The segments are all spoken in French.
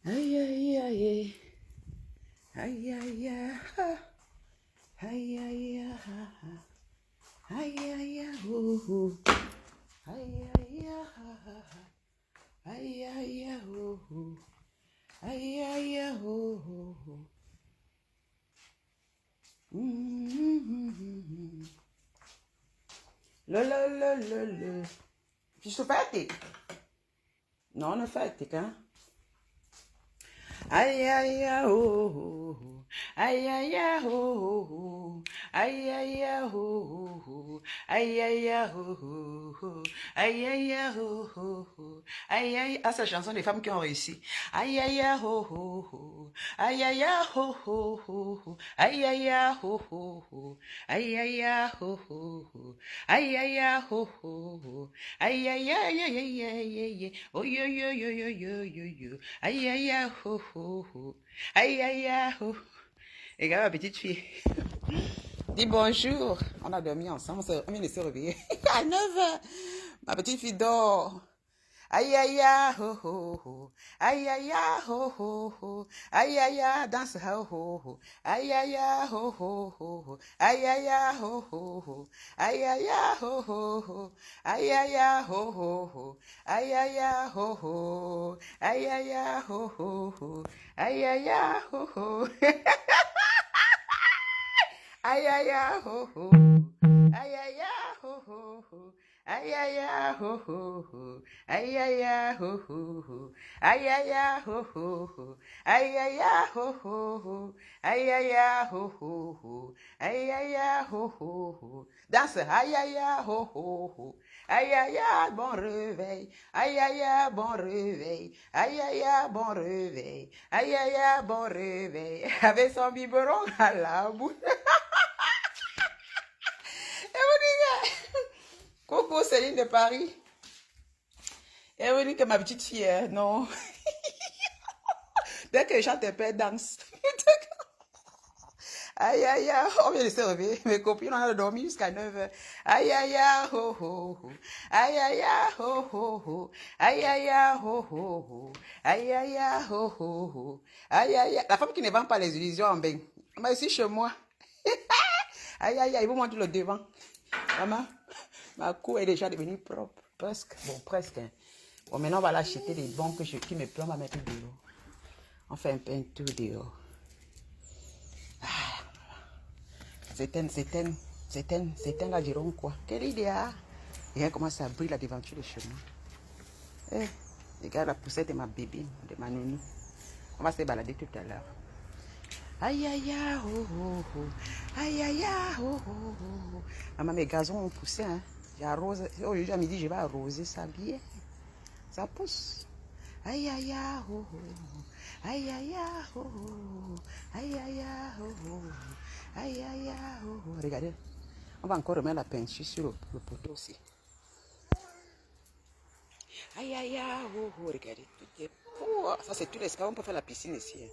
Aïe, aïe, aïe. Aïe, aïe, aïe. Aïe, aïe, aïe. Aïe, aïe, aïe. Aïe, aïe, aïe. Aïe, aïe, aïe. Aïe, aïe, aïe. Le. Bist du fertig? Noch nicht fertig, hein? Aïe aïe aïe oh oh oh. Aïe aïe aïe oh oh oh. Aïe aïe aïe oh oh oh. Aïe aïe aïe oh oh oh. Aïe aïe aïe oh oh oh. Aïe aïe. Ah, c'est la chanson des femmes qui ont réussi. Aïe aïe aïe oh oh oh. Aïe aïe aïe oh oh oh. Aïe aïe aïe oh oh oh. Aïe aïe aïe oh oh oh. Aïe aïe aïe oh oh oh. Aïe aïe aïe aïe aïe aïe aïe. Oh yo yo yo yo yo yo yo. Aïe aïe aïe oh oh oh. Aïe aïe aïe oh. Regarde ma petite fille. Dis bonjour. On a dormi ensemble, on vient de se réveiller. À 9h. Ma petite fille dort. Aïe aïe aïe oh oh oh. Aïe aïe aïe oh oh oh. Aïe aïe aïe danse oh oh oh. Aïe aïe aïe oh oh oh. Aïe aïe aïe oh oh oh. Aïe aïe aïe oh oh oh. Aïe aïe aïe oh oh oh. Aïe aïe aïe oh oh. Aïe aïe aïe oh oh oh. Aïe aïe aïe oh oh. Aïe aïe aïe oh oh. Aïe aïe aïe oh oh oh. Aïe aïe aïe oh oh oh. Aïe aïe aïe oh oh oh. Aïe aïe aïe oh oh oh. Aïe aïe aïe oh oh oh. Aïe aïe aïe oh oh oh. Aïe aïe aïe oh oh oh. Danse aïe aïe aïe oh oh oh. Aïe aïe aïe bon réveil. Aïe aïe aïe bon réveil. Aïe aïe aïe bon réveil. Aïe aïe aïe bon réveil. Avec son biberon à la bouche. Coucou Céline de Paris. Et vous dites que ma petite fille, non. Dès que je chante un peu, elle danse. Aïe aïe aïe, on vient de se réveiller. Mes copines, on a dormi jusqu'à 9h. Aïe aïe aïe, oh oh oh. Aïe aïe aïe, oh oh oh. Aïe aïe aïe, oh oh oh. Aïe aïe aïe, oh oh oh. Aïe aïe aïe. La femme qui ne vend pas les illusions en bain. Mais ici chez moi. Aïe aïe aïe, il vous montre le devant. Maman, ma cou est déjà devenue propre. Presque. Bon, presque. Hein. Bon, maintenant, on va l'acheter des bons qui me plaît. On va mettre dehors. On fait un peu un tour dehors. Ah. Certaines là diront quoi? Quelle idée, hein? Regarde comment ça brille la devanture de chez moi. Eh, regarde la poussette de ma bébé, de ma nounou. On va se balader tout à l'heure. Aïe aïe aïe, oh oh oh. Aïe aïe aïe, oh oh oh. Maman, mes gazons ont poussé, hein. J'arrose. Aujourd'hui à midi, je vais arroser ça bien. Ça pousse. Aïe aïe aïe, oh oh. Aïe aïe aïe, oh oh. Aïe aïe aïe, oh oh. Aïe aïe aïe, oh oh. Regardez. On va encore remettre la peinture sur le poteau aussi. Aïe aïe aïe, oh oh. Regardez. Tout est... Oh, ça c'est tout l'espace. On peut faire la piscine ici. Hein.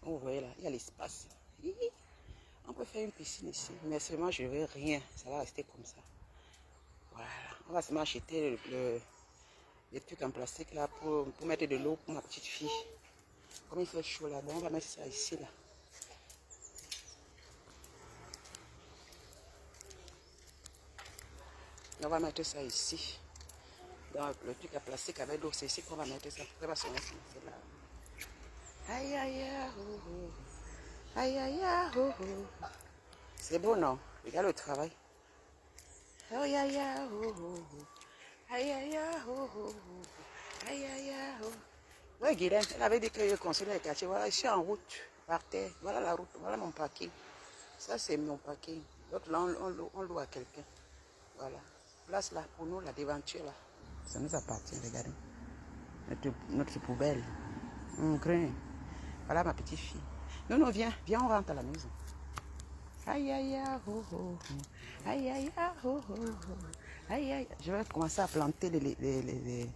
Vous voyez là, il y a l'espace. On peut faire une piscine ici, mais seulement je ne veux rien. Ça va rester comme ça. Voilà. On va seulement acheter les trucs en plastique là pour mettre de l'eau pour ma petite fille. Comme il fait chaud là, bon, on va mettre ça ici là. On va mettre ça ici. Dans le truc à plastique avec l'eau, c'est ici qu'on va mettre ça. Ça va sonner là. Aïe aïe aïe, oh oh. Aïe aïe aïe, oh oh. C'est beau non? Regarde le travail. Aïe aïe aïe, oh oh. Aïe aïe aïe, oh oh. Aïe aïe aïe, oh. Oui, Guilaine, elle avait dit que je construisais les quartiers. Voilà, je suis en route, par terre. Voilà la route, voilà mon parking. Ça, c'est mon parking. L'autre là, on loue à quelqu'un. Voilà. Place là, pour nous, la devanture là. Ça nous appartient, regardez. Notre poubelle. On craint. Voilà ma petite fille. Non, non, viens, on rentre à la maison. Aïe, aïe, aïe, oh, oh, oh. Aïe, aïe, aïe, oh, oh, oh. Aïe, aïe. Je vais commencer à planter les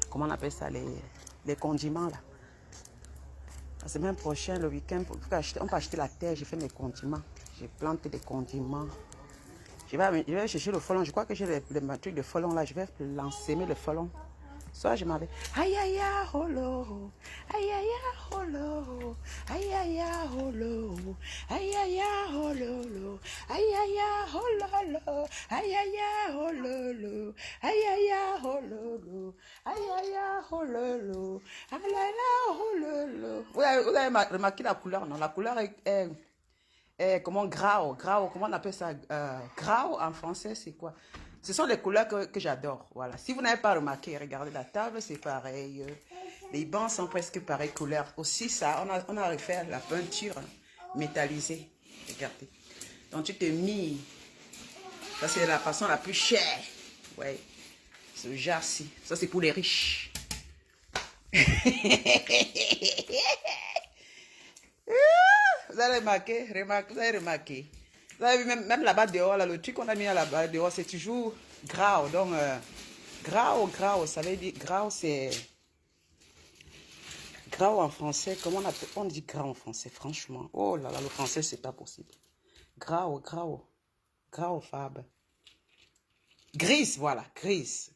comment on appelle ça, les condiments là. La semaine prochaine, le week-end, on peut acheter la terre, je fais mes condiments. Je plante des condiments. Je vais chercher le frelon. Je crois que j'ai le truc de frelon là. Je vais lancer le frelon. Soit je m'en vais. Aïe aïe aïe holo. Aïe aïe aïe holo. Aïe aïe aïe holo. Aïe aïe aïe holo. Aïe aïe aïe holo. Aïe aïe aïe holo. Aïe aïe aïe holo. Aïe aïe aïe holo. Aïe aïe aïe holo. Vous avez remarqué la couleur, non? La couleur est comment grau, comment on appelle ça? Grau en français, c'est quoi? Ce sont les couleurs que j'adore. Voilà. Si vous n'avez pas remarqué, regardez la table, c'est pareil. Les bancs sont presque pareilles couleurs. Aussi, ça, on a refait la peinture métallisée. Regardez. Donc, tu te mis. Ça, c'est la façon la plus chère. Ouais. Ce genre-ci. Ça, c'est pour les riches. Vous avez remarqué, vous avez remarqué. Vous avez vu, même là-bas dehors, là, le truc qu'on a mis là-bas dehors, c'est toujours grau. Donc, grau, ça veut dire, grau, c'est... Grau en français, comment on dit grau en français, franchement? Oh là là, le français, c'est pas possible. Grau, fab. Grise, voilà, grise.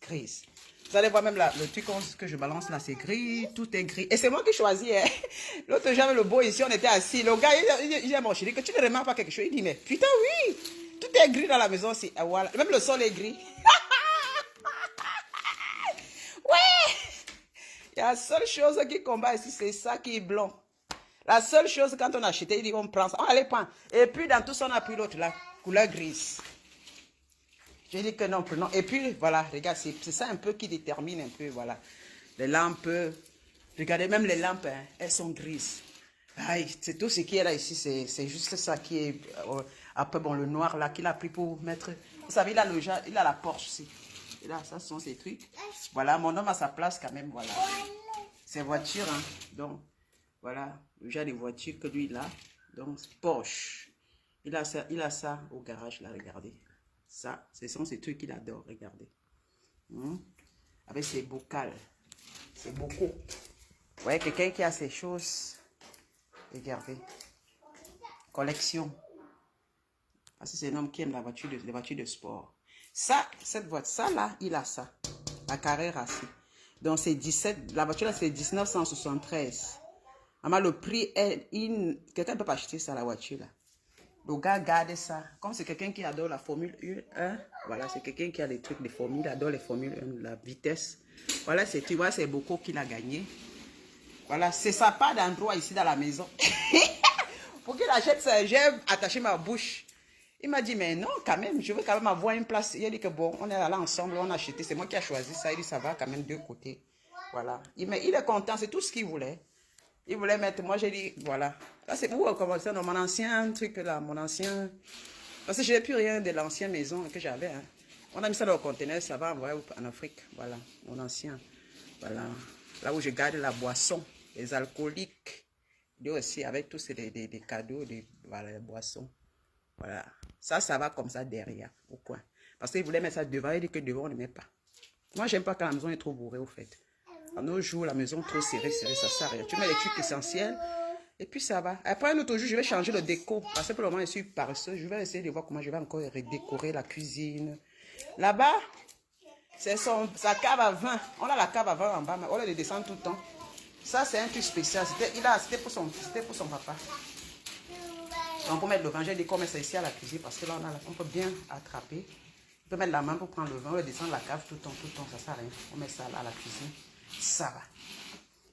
Vous allez voir même là, le truc que je balance là, c'est gris, tout est gris. Et c'est moi qui choisis. Hein. L'autre, j'avais le beau ici, on était assis. Le gars, il a mon chéri, que tu ne remarques pas quelque chose. Il dit, mais putain, oui, tout est gris dans la maison aussi. Ah, voilà. Même le sol est gris. Ouais. La seule chose qui combat ici, c'est ça qui est blanc. La seule chose, quand on a acheté, il dit, on prend ça. Oh, allez, prends. Et puis, dans tout ça, on a pris l'autre là, couleur grise. J'ai dit que non, prenons. Et puis, voilà, regarde, c'est ça un peu qui détermine un peu, voilà. Les lampes, regardez, même les lampes, hein, elles sont grises. C'est tout ce qui est là ici, c'est juste ça qui est... après, bon, le noir là, qu'il a pris pour mettre... Vous savez, il a la Porsche ici. Et là, ça sont ces trucs. Voilà, mon homme a sa place quand même, voilà. Ses voitures, hein. Donc, voilà, le genre de voitures que lui, il a. Donc, Porsche. Il a ça au garage, là, regardez. Ça, ce sont ces trucs qu'il adore, regardez. Avec ses bocals. C'est beaucoup. Vous voyez, quelqu'un qui a ces choses. Regardez. Collection. Parce que c'est un homme qui aime les voitures de sport. Ça, cette voiture, ça là, il a ça. La Carrera, aussi. Donc c'est 17, la voiture là c'est 1973. Maman, le prix est, quelqu'un ne peut pas acheter ça, la voiture là. Le gars garde ça. Comme c'est quelqu'un qui adore la Formule 1, voilà, c'est quelqu'un qui a des trucs de Formule, il adore les Formule 1, la vitesse. Voilà, tu vois, c'est beaucoup qu'il a gagné. Voilà, c'est ça, pas d'endroit ici dans la maison. Pour qu'il achète ça, j'ai attaché ma bouche. Il m'a dit, mais non, quand même, je veux quand même avoir une place. Il a dit que bon, on est allé ensemble, on a acheté, c'est moi qui ai choisi ça. Il dit, ça va quand même deux côtés. Voilà. Il est content, c'est tout ce qu'il voulait. Il voulait mettre, moi j'ai dit, voilà. Là c'est où commencer dans mon ancien truc là, mon ancien... Parce que je n'ai plus rien de l'ancienne maison que j'avais. Hein. On a mis ça dans le conteneur, ça va envoyer en Afrique. Voilà, mon ancien. Voilà. Là où je garde la boisson, les alcooliques. Lui aussi, avec tous des cadeaux, voilà, les boissons. Voilà. Ça va comme ça derrière, au coin. Parce qu'il voulait mettre ça devant, il dit que devant on ne met pas. Moi, j'aime pas quand la maison est trop bourrée, au fait. À nos jours, la maison trop serrée, ça sert à rien. Tu mets les trucs essentiels et puis ça va. Après, un autre jour, je vais changer le déco. Parce que pour le moment, je suis paresseux. Je vais essayer de voir comment je vais encore redécorer la cuisine. Là-bas, c'est sa cave à vin. On a la cave à vin en bas, mais on le descend tout le temps. Ça, c'est un truc spécial. C'était pour son papa. Donc, pour mettre le vin, j'ai dit qu'on met ça ici à la cuisine parce que là, on peut bien attraper. On peut mettre la main pour prendre le vin. On va descendre la cave tout le temps, ça sert à rien. On met ça là à la cuisine. Ça va.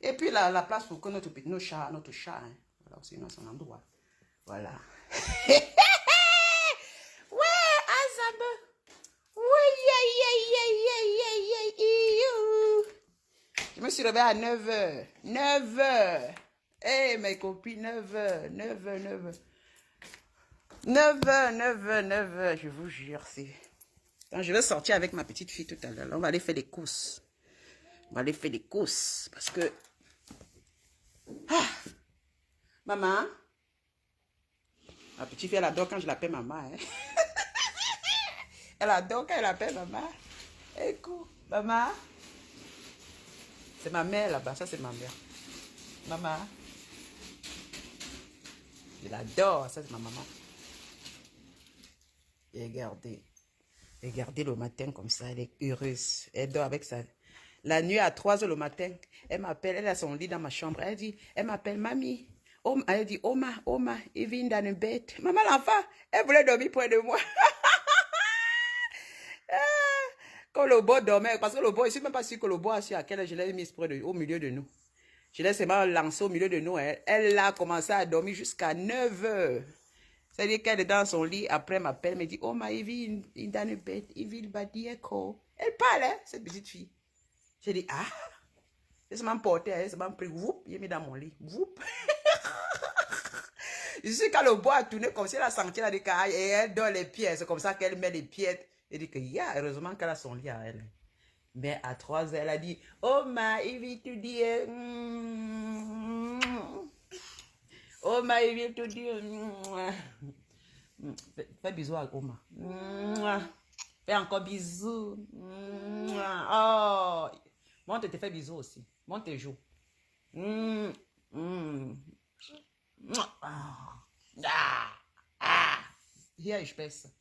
Et puis la place pour que notre chat, hein. Voilà aussi dans son endroit. Voilà. Ouais, Azab. Ouais, je me suis réveillée à 9h. 9h. Hey, mes copines, 9h. 9h, je vous jure, c'est... Donc, je vais sortir avec ma petite fille tout à l'heure. On va aller faire des courses. Parce que... Ah. Maman. Ma petite fille, elle adore quand je l'appelle maman. Hein. Elle adore quand elle appelle maman. Écoute, maman. C'est ma mère là-bas, ça c'est ma mère. Maman. Je l'adore, ça c'est ma maman. Et regardez le matin comme ça, elle est heureuse. Elle dort avec ça. La nuit à 3 heures le matin, elle m'appelle, elle a son lit dans ma chambre. Elle m'appelle, mamie. Elle dit, Oma, il vient dans une bête. Maman, l'enfant, elle voulait dormir près de moi. Quand le beau dormait, parce que le beau, je ne suis même pas sûr que le beau a su à quelle heure je l'ai mis au milieu de nous. Je l'ai seulement lancé au milieu de nous. Elle a commencé à dormir jusqu'à 9 heures. C'est-à-dire qu'elle est dans son lit, après m'appelle, me dit, Oma, il vit dans une bête, il vit le badieko. Elle parle, hein, cette petite fille. J'ai dit, ah, elle se m'a porté, elle se m'a pris, whoop, il est mis dans mon lit, whoop. Je suis quand le bois a tourné comme si elle a senti la décaille et elle donne les pieds, c'est comme ça qu'elle met les pieds. Elle dit que, heureusement qu'elle a son lit à elle. Mais à 3 heures, elle a dit, Oma, il vit tout dire, Oma, il vit tout dire, fais bisous à Oma. Fais encore bisous. Oh, monte te fais bisous aussi. Monte tes joues. Hier, je pèse.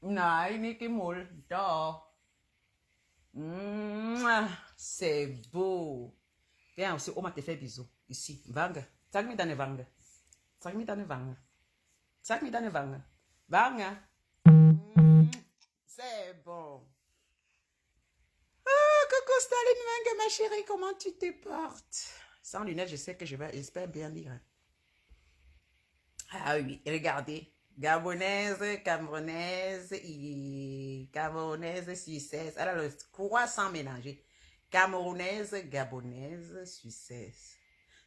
Nein, nicht im Mund. Da. C'est beau. Viens aussi, Oma te fait bisous. Ici, Vanga. Sag mir deine Wange. Sag mir deine Wange. Sag mir deine Wange. Wange. C'est bon. Ah, coucou Staline Wange, ma chérie, comment tu te portes? Sans lunettes, je sais que j'espère bien lire. Ah oui, regardez. Gabonaise, Camerounaise, Suissesse. Elle a le croissant mélangé. Camerounaise, Gabonaise, Suissesse.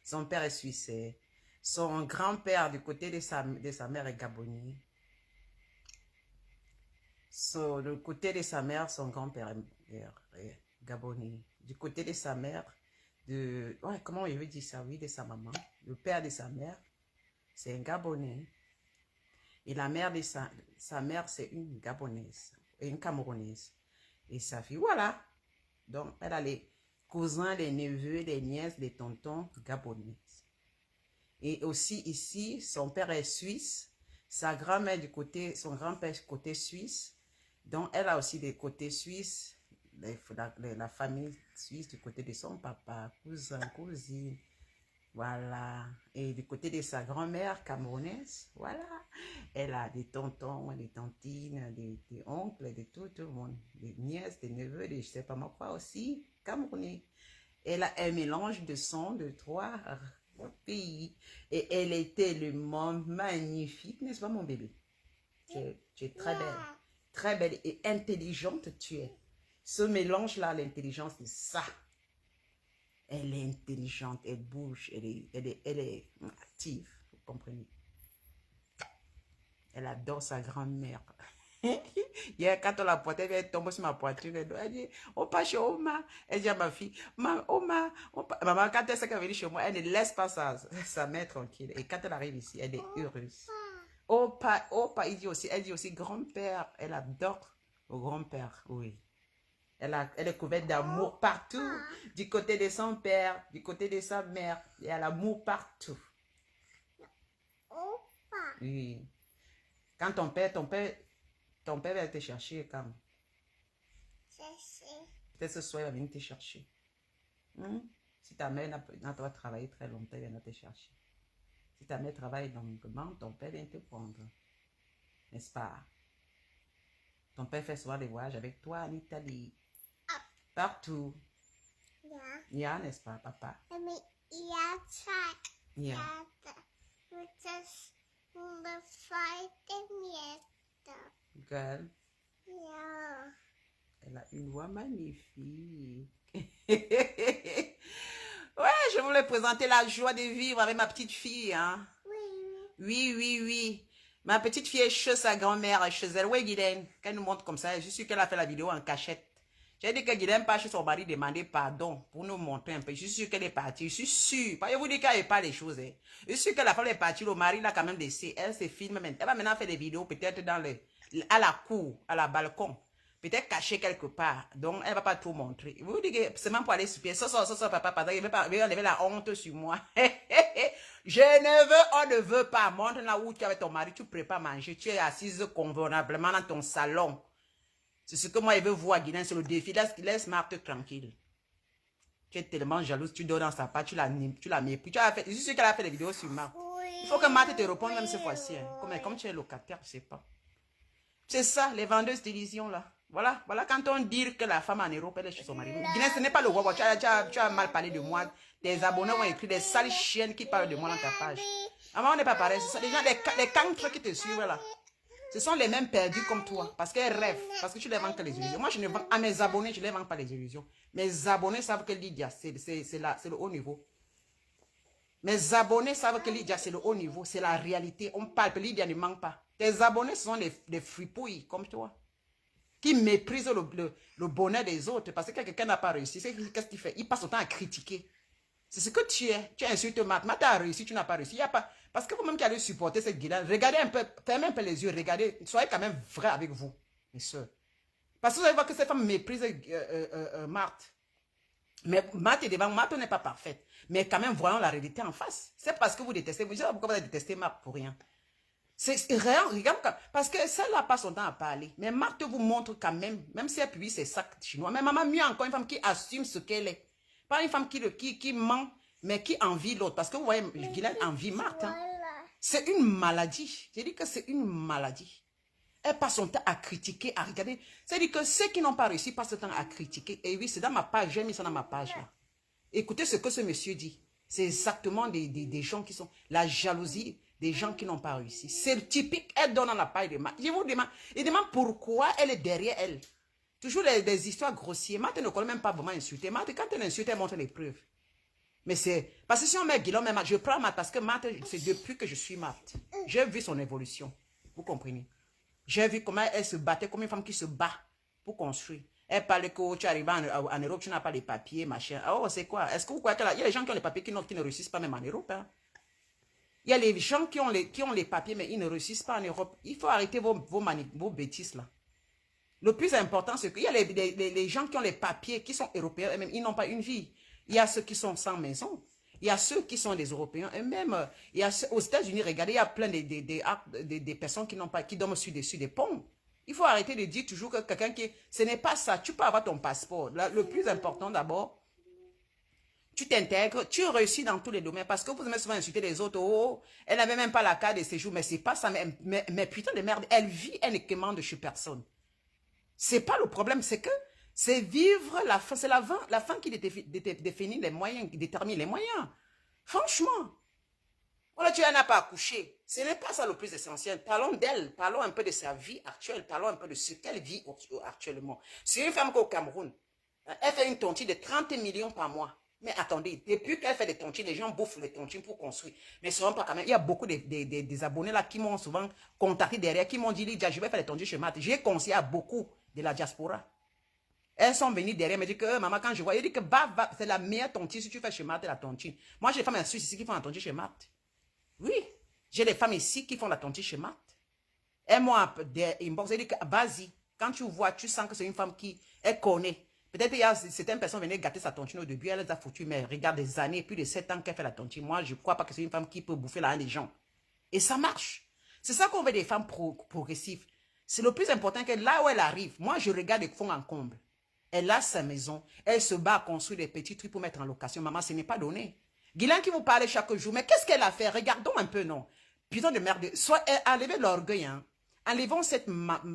Son père est suissais. Son grand-père du côté de sa mère est gabonais. Du côté de sa mère, son grand-père est gabonais. Du côté de sa mère, comment je veux dire ça, oui, de sa maman. Le père de sa mère, c'est un Gabonais. Et la mère de sa mère, c'est une Gabonaise, une Camerounaise. Et sa fille, voilà. Donc, elle a les cousins, les neveux, les nièces, les tontons gabonaises. Et aussi ici, son père est suisse. Sa grand-mère son grand-père côté suisse. Donc, elle a aussi des côtés suisses. La famille suisse du côté de son papa, cousin, cousine. Voilà. Et du côté de sa grand-mère camerounaise, voilà. Elle a des tontons, des tantines, des oncles, de tout le monde. Des nièces, des neveux, je ne sais pas moi quoi aussi, camerounais. Elle a un mélange de sons de 3 pays. Et elle est tellement magnifique, n'est-ce pas mon bébé? Tu es très belle. Très belle et intelligente tu es. Ce mélange-là, l'intelligence, c'est ça. Elle est intelligente, elle bouge, elle est active, vous comprenez. Elle adore sa grand-mère. Hier, quand on la portait, elle tombe sur ma poitrine, elle dit, on passe chez Oma. Elle dit à ma fille, Oma, maman, quand elle sait qu'elle vient chez moi, elle ne laisse pas sa mère tranquille. Et quand elle arrive ici, elle est heureuse. Opa, elle dit aussi grand-père, elle adore le grand-père, oui. Elle est couverte d'amour partout, du côté de son père, du côté de sa mère. Il y a l'amour partout. Oui. Quand ton père va te chercher, quand peut-être ce soir, il va venir te chercher. Si ta mère n'a pas travaillé très longtemps, il va te chercher. Si ta mère travaille longuement, ton père vient te prendre. N'est-ce pas? Ton père fait souvent des voyages avec toi en Italie. Partout. Yeah, n'est-ce pas, papa? Yeah. Girl. Yeah. Elle a une voix magnifique. Ouais, je voulais présenter la joie de vivre avec ma petite fille. Hein? Oui. Ma petite fille est chez sa grand-mère, chez elle. Oui, Guylaine, qu'elle nous montre comme ça. Je suis sûre qu'elle a fait la vidéo en cachette. J'ai dit que Guylaine pas chez son mari demander pardon pour nous montrer un peu. Je suis sûre qu'elle est partie. Je suis sûre. Je vous dis qu'elle n'est pas les choses. Hein. Je suis sûre que la femme est partie. Le mari l'a quand même laissé. Elle se filme maintenant. Elle va maintenant faire des vidéos peut-être à la cour, à la balcon. Peut-être cachée quelque part. Donc, elle ne va pas tout montrer. Vous dites que c'est même pour aller sur pied. Ça, papa, pardon. Il va enlever la honte sur moi. On ne veut pas. Montre là où tu es avec ton mari. Tu ne prépares manger. Tu es assise convenablement dans ton salon. C'est ce que moi, je veux voir, Guilain, c'est le défi. Laisse Marthe tranquille. Tu es tellement jalouse, tu dors dans sa part, tu la méprises. Je suis sûr qu'elle a fait des vidéos sur Marthe. Il faut que Marthe te réponde même cette fois-ci. Hein. Comme tu es locataire, je ne sais pas. C'est ça, les vendeuses d'illusions là. Voilà, quand on dit que la femme en Europe, elle est chez son mari. Guinée, ce n'est pas le wawa. Tu as mal parlé de moi. Tes abonnés ont écrit des sales chiennes qui parlent de moi dans ta page. Avant, on n'est pas pareil. Ce sont des gens, les cancres qui te suivent là. Ce sont les mêmes perdus comme toi. Parce qu'elles rêvent. Parce que tu ne les vends que les illusions. Moi, je ne vends à mes abonnés, je ne les vends pas les illusions. Mes abonnés savent que Lydia, c'est le haut niveau. Mes abonnés savent que Lydia, c'est le haut niveau. C'est la réalité. On parle, Lydia ne manque pas. Tes abonnés, ce sont des fripouilles comme toi. Qui méprisent le bonheur des autres. Parce que quelqu'un n'a pas réussi. Qu'est-ce qu'il fait? Il passe son temps à critiquer. C'est ce que tu es. Tu insultes Matt. Matt a réussi, tu n'as pas réussi. Il y a pas... Parce que vous-même qui allez supporter cette guilade, regardez un peu, fermez un peu les yeux, regardez, soyez quand même vrai avec vous, mes soeurs. Parce que vous allez voir que cette femme méprise Marthe. Mais Marthe est devant, Marthe n'est pas parfaite. Mais quand même, voyons la réalité en face. C'est parce que vous détestez, vous savez pourquoi vous avez détesté Marthe pour rien. C'est rien, regarde, parce que celle-là n'a pas son temps à parler. Mais Marthe vous montre quand même, même si elle publie ses sacs chinois, mais maman, mieux encore, une femme qui assume ce qu'elle est. Pas une femme qui ment, mais qui envie l'autre. Parce que vous voyez, Guylaine envie Marthe. Hein. C'est une maladie. J'ai dit que c'est une maladie. Elle passe son temps à critiquer, à regarder. C'est-à-dire que ceux qui n'ont pas réussi passent le temps à critiquer. Et oui, c'est dans ma page, j'ai mis ça dans ma page là. Écoutez ce que ce monsieur dit. C'est exactement des gens qui sont... La jalousie des gens qui n'ont pas réussi. C'est typique, elle donne dans la paille de Marthe. Je vous demande, il demande pourquoi elle est derrière elle. Toujours des histoires grossières. Marthe ne connaît même pas vraiment insulter. Marthe, quand elle insulte, elle montre les preuves. Mais c'est... Parce que si on met Guillaume, je prends Marthe parce que Marthe, c'est depuis que je suis Marthe. J'ai vu son évolution. Vous comprenez? J'ai vu comment elle se battait comme une femme qui se bat pour construire. Elle parlait que tu arrives en Europe, tu n'as pas les papiers, machin. Oh, c'est quoi? Est-ce que vous croyez qu'il y a des gens qui ont les papiers qui ne réussissent pas même en Europe? Hein? Il y a les gens qui ont les papiers, mais ils ne réussissent pas en Europe. Il faut arrêter vos bêtises là. Le plus important, c'est qu'il y a les gens qui ont les papiers, qui sont européens, eux-mêmes, ils n'ont pas une vie. Il y a ceux qui sont sans maison. Il y a ceux qui sont des Européens eux-mêmes. Il y a aux États-Unis, regardez, il y a plein des personnes qui dorment dessus des ponts. Il faut arrêter de dire toujours que quelqu'un qui... Ce n'est pas ça. Tu peux avoir ton passeport. Le plus important d'abord, tu t'intègres, tu réussis dans tous les domaines. Parce que vous aimez souvent insulter les autres. Oh, elle n'avait même pas la carte de séjour. Mais c'est pas ça. Mais putain de merde, elle vit, elle ne commande chez personne. C'est pas le problème, c'est que c'est vivre la fin. C'est la fin qui définit les moyens, qui détermine les moyens. Franchement. Voilà, tu n'en as pas accouché. Ce n'est pas ça le plus essentiel. Parlons d'elle, parlons un peu de sa vie actuelle, parlons un peu de ce qu'elle vit actuellement. C'est une femme qu'au Cameroun, elle fait une tontine de 30 millions par mois. Mais attendez, depuis qu'elle fait des tontines, les gens bouffent les tontines pour construire. Mais ce n'est pas quand même. Il y a beaucoup des abonnés là qui m'ont souvent contacté derrière, qui m'ont dit, Lydia, je vais faire des tontines chez Matt. J'ai conseillé à beaucoup de la diaspora. Elles sont venues derrière, me disent que maman, quand je vois, elle dit que c'est la meilleure tontine si tu fais chez Matt la tontine. Moi, j'ai des femmes en Suisse ici qui font la tontine chez Matt. Oui, j'ai des femmes ici qui font la tontine chez Matt. Elles m'ont inbox, elle dit que vas-y, quand tu vois, tu sens que c'est une femme qui, elle connaît. Peut-être il y a certaines personnes venaient gâter sa tontine au début, elle les a foutues, mais regarde des années, plus de 7 ans qu'elle fait la tontine. Moi, je ne crois pas que c'est une femme qui peut bouffer la haine des gens. Et ça marche. C'est ça qu'on veut des femmes progressives. C'est le plus important que là où elle arrive, moi je regarde de fond en comble. Elle a sa maison, elle se bat à construire des petits trucs pour mettre en location. Maman, ce n'est pas donné. Guylaine qui vous parle chaque jour, mais qu'est-ce qu'elle a fait? Regardons un peu, non? Putain de merde. Soit enlevez l'orgueil, hein. Enlevons cette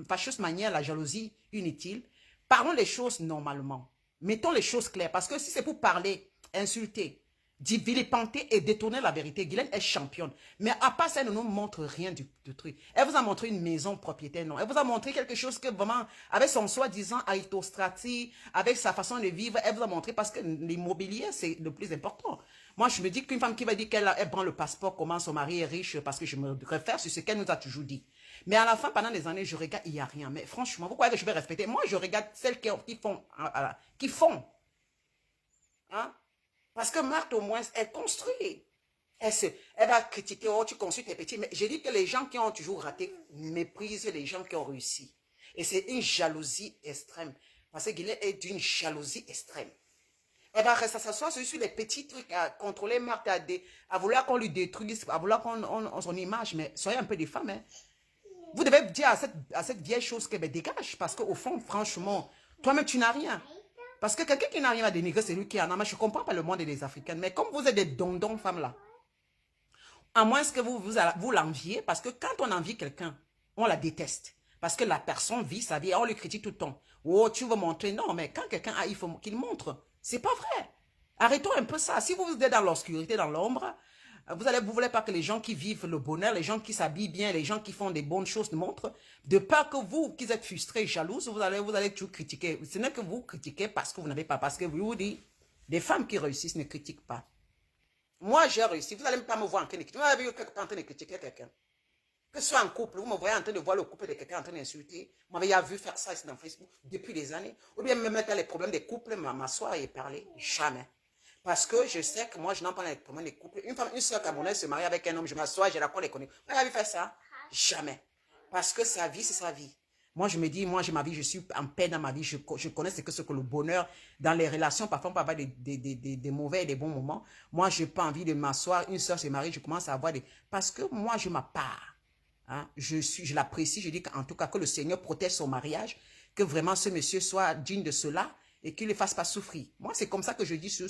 fâcheuse manière, la jalousie inutile. Parlons les choses normalement. Mettons les choses claires. Parce que si c'est pour parler, insulter, vilipender et détourner la vérité, Guylaine est championne. Mais à part ça, elle ne nous montre rien du truc. Elle vous a montré une maison propriétaire, non. Elle vous a montré quelque chose que vraiment, avec son soi-disant aristocratie, avec sa façon de vivre, elle vous a montré parce que l'immobilier, c'est le plus important. Moi, je me dis qu'une femme qui va dire qu'elle prend le passeport, comment son mari est riche, parce que je me réfère sur ce qu'elle nous a toujours dit. Mais à la fin, pendant des années, je regarde, il n'y a rien. Mais franchement, vous croyez que je vais respecter? Moi, je regarde celles qui font. Hein? Parce que Marthe, au moins, elle construit. Elle va critiquer, oh, tu construis tes petits. Mais j'ai dit que les gens qui ont toujours raté méprisent les gens qui ont réussi. Et c'est une jalousie extrême. Parce que Guylaine est d'une jalousie extrême. Elle va rester s'asseoir sur les petits trucs, à contrôler Marthe, à vouloir qu'on lui détruise, à vouloir qu'on son image. Mais soyez un peu des femmes. Hein. Vous devez dire à cette vieille chose que ben, dégage. Parce qu'au fond, franchement, toi-même, tu n'as rien. Parce que quelqu'un qui n'a rien à dénigrer, c'est lui qui en a. Mais je ne comprends pas le monde des Africaines. Mais comme vous êtes des dondons, femmes là, à moins que vous l'enviez, parce que quand on envie quelqu'un, on la déteste. Parce que la personne vit sa vie, on le critique tout le temps. Oh, tu veux montrer. Non, mais quand quelqu'un a, il faut qu'il montre. C'est pas vrai. Arrêtons un peu ça. Si vous êtes dans l'obscurité, dans l'ombre, vous voulez pas que les gens qui vivent le bonheur, les gens qui s'habillent bien, les gens qui font des bonnes choses montrent. De peur que vous, qui êtes frustrés, jalouses, vous allez toujours critiquer. Ce n'est que vous critiquez parce que vous n'avez pas. Parce que vous dites, des femmes qui réussissent ne critiquent pas. Moi, j'ai réussi. Vous n'allez pas me voir en train de critiquer. Vous m'avez vu quelque part en train de critiquer quelqu'un. Que ce soit en couple, vous me voyez en train de voir le couple de quelqu'un en train d'insulter. Vous m'avez vu faire ça ici dans Facebook depuis des années. Ou bien me mettre dans les problèmes des couples, m'asseoir et parler. Jamais. Parce que je sais que moi, je n'en parle pas les problèmes des couples. Une soeur camerounaise se marie avec un homme, je m'assois, je raconte les connais. Vous m'avez vu faire ça? Jamais. Parce que sa vie, c'est sa vie. Moi, je me dis, moi, j'ai ma vie, je suis en paix dans ma vie. Je connais ce que le bonheur dans les relations. Parfois, on peut avoir des mauvais et des bons moments. Moi, je n'ai pas envie de m'asseoir. Une soeur se marie, je commence à avoir des... Parce que moi, je m'appart. Hein? Je l'apprécie. Je dis qu'en tout cas, que le Seigneur protège son mariage. Que vraiment, ce monsieur soit digne de cela et qu'il ne le fasse pas souffrir. Moi, c'est comme ça que je dis sur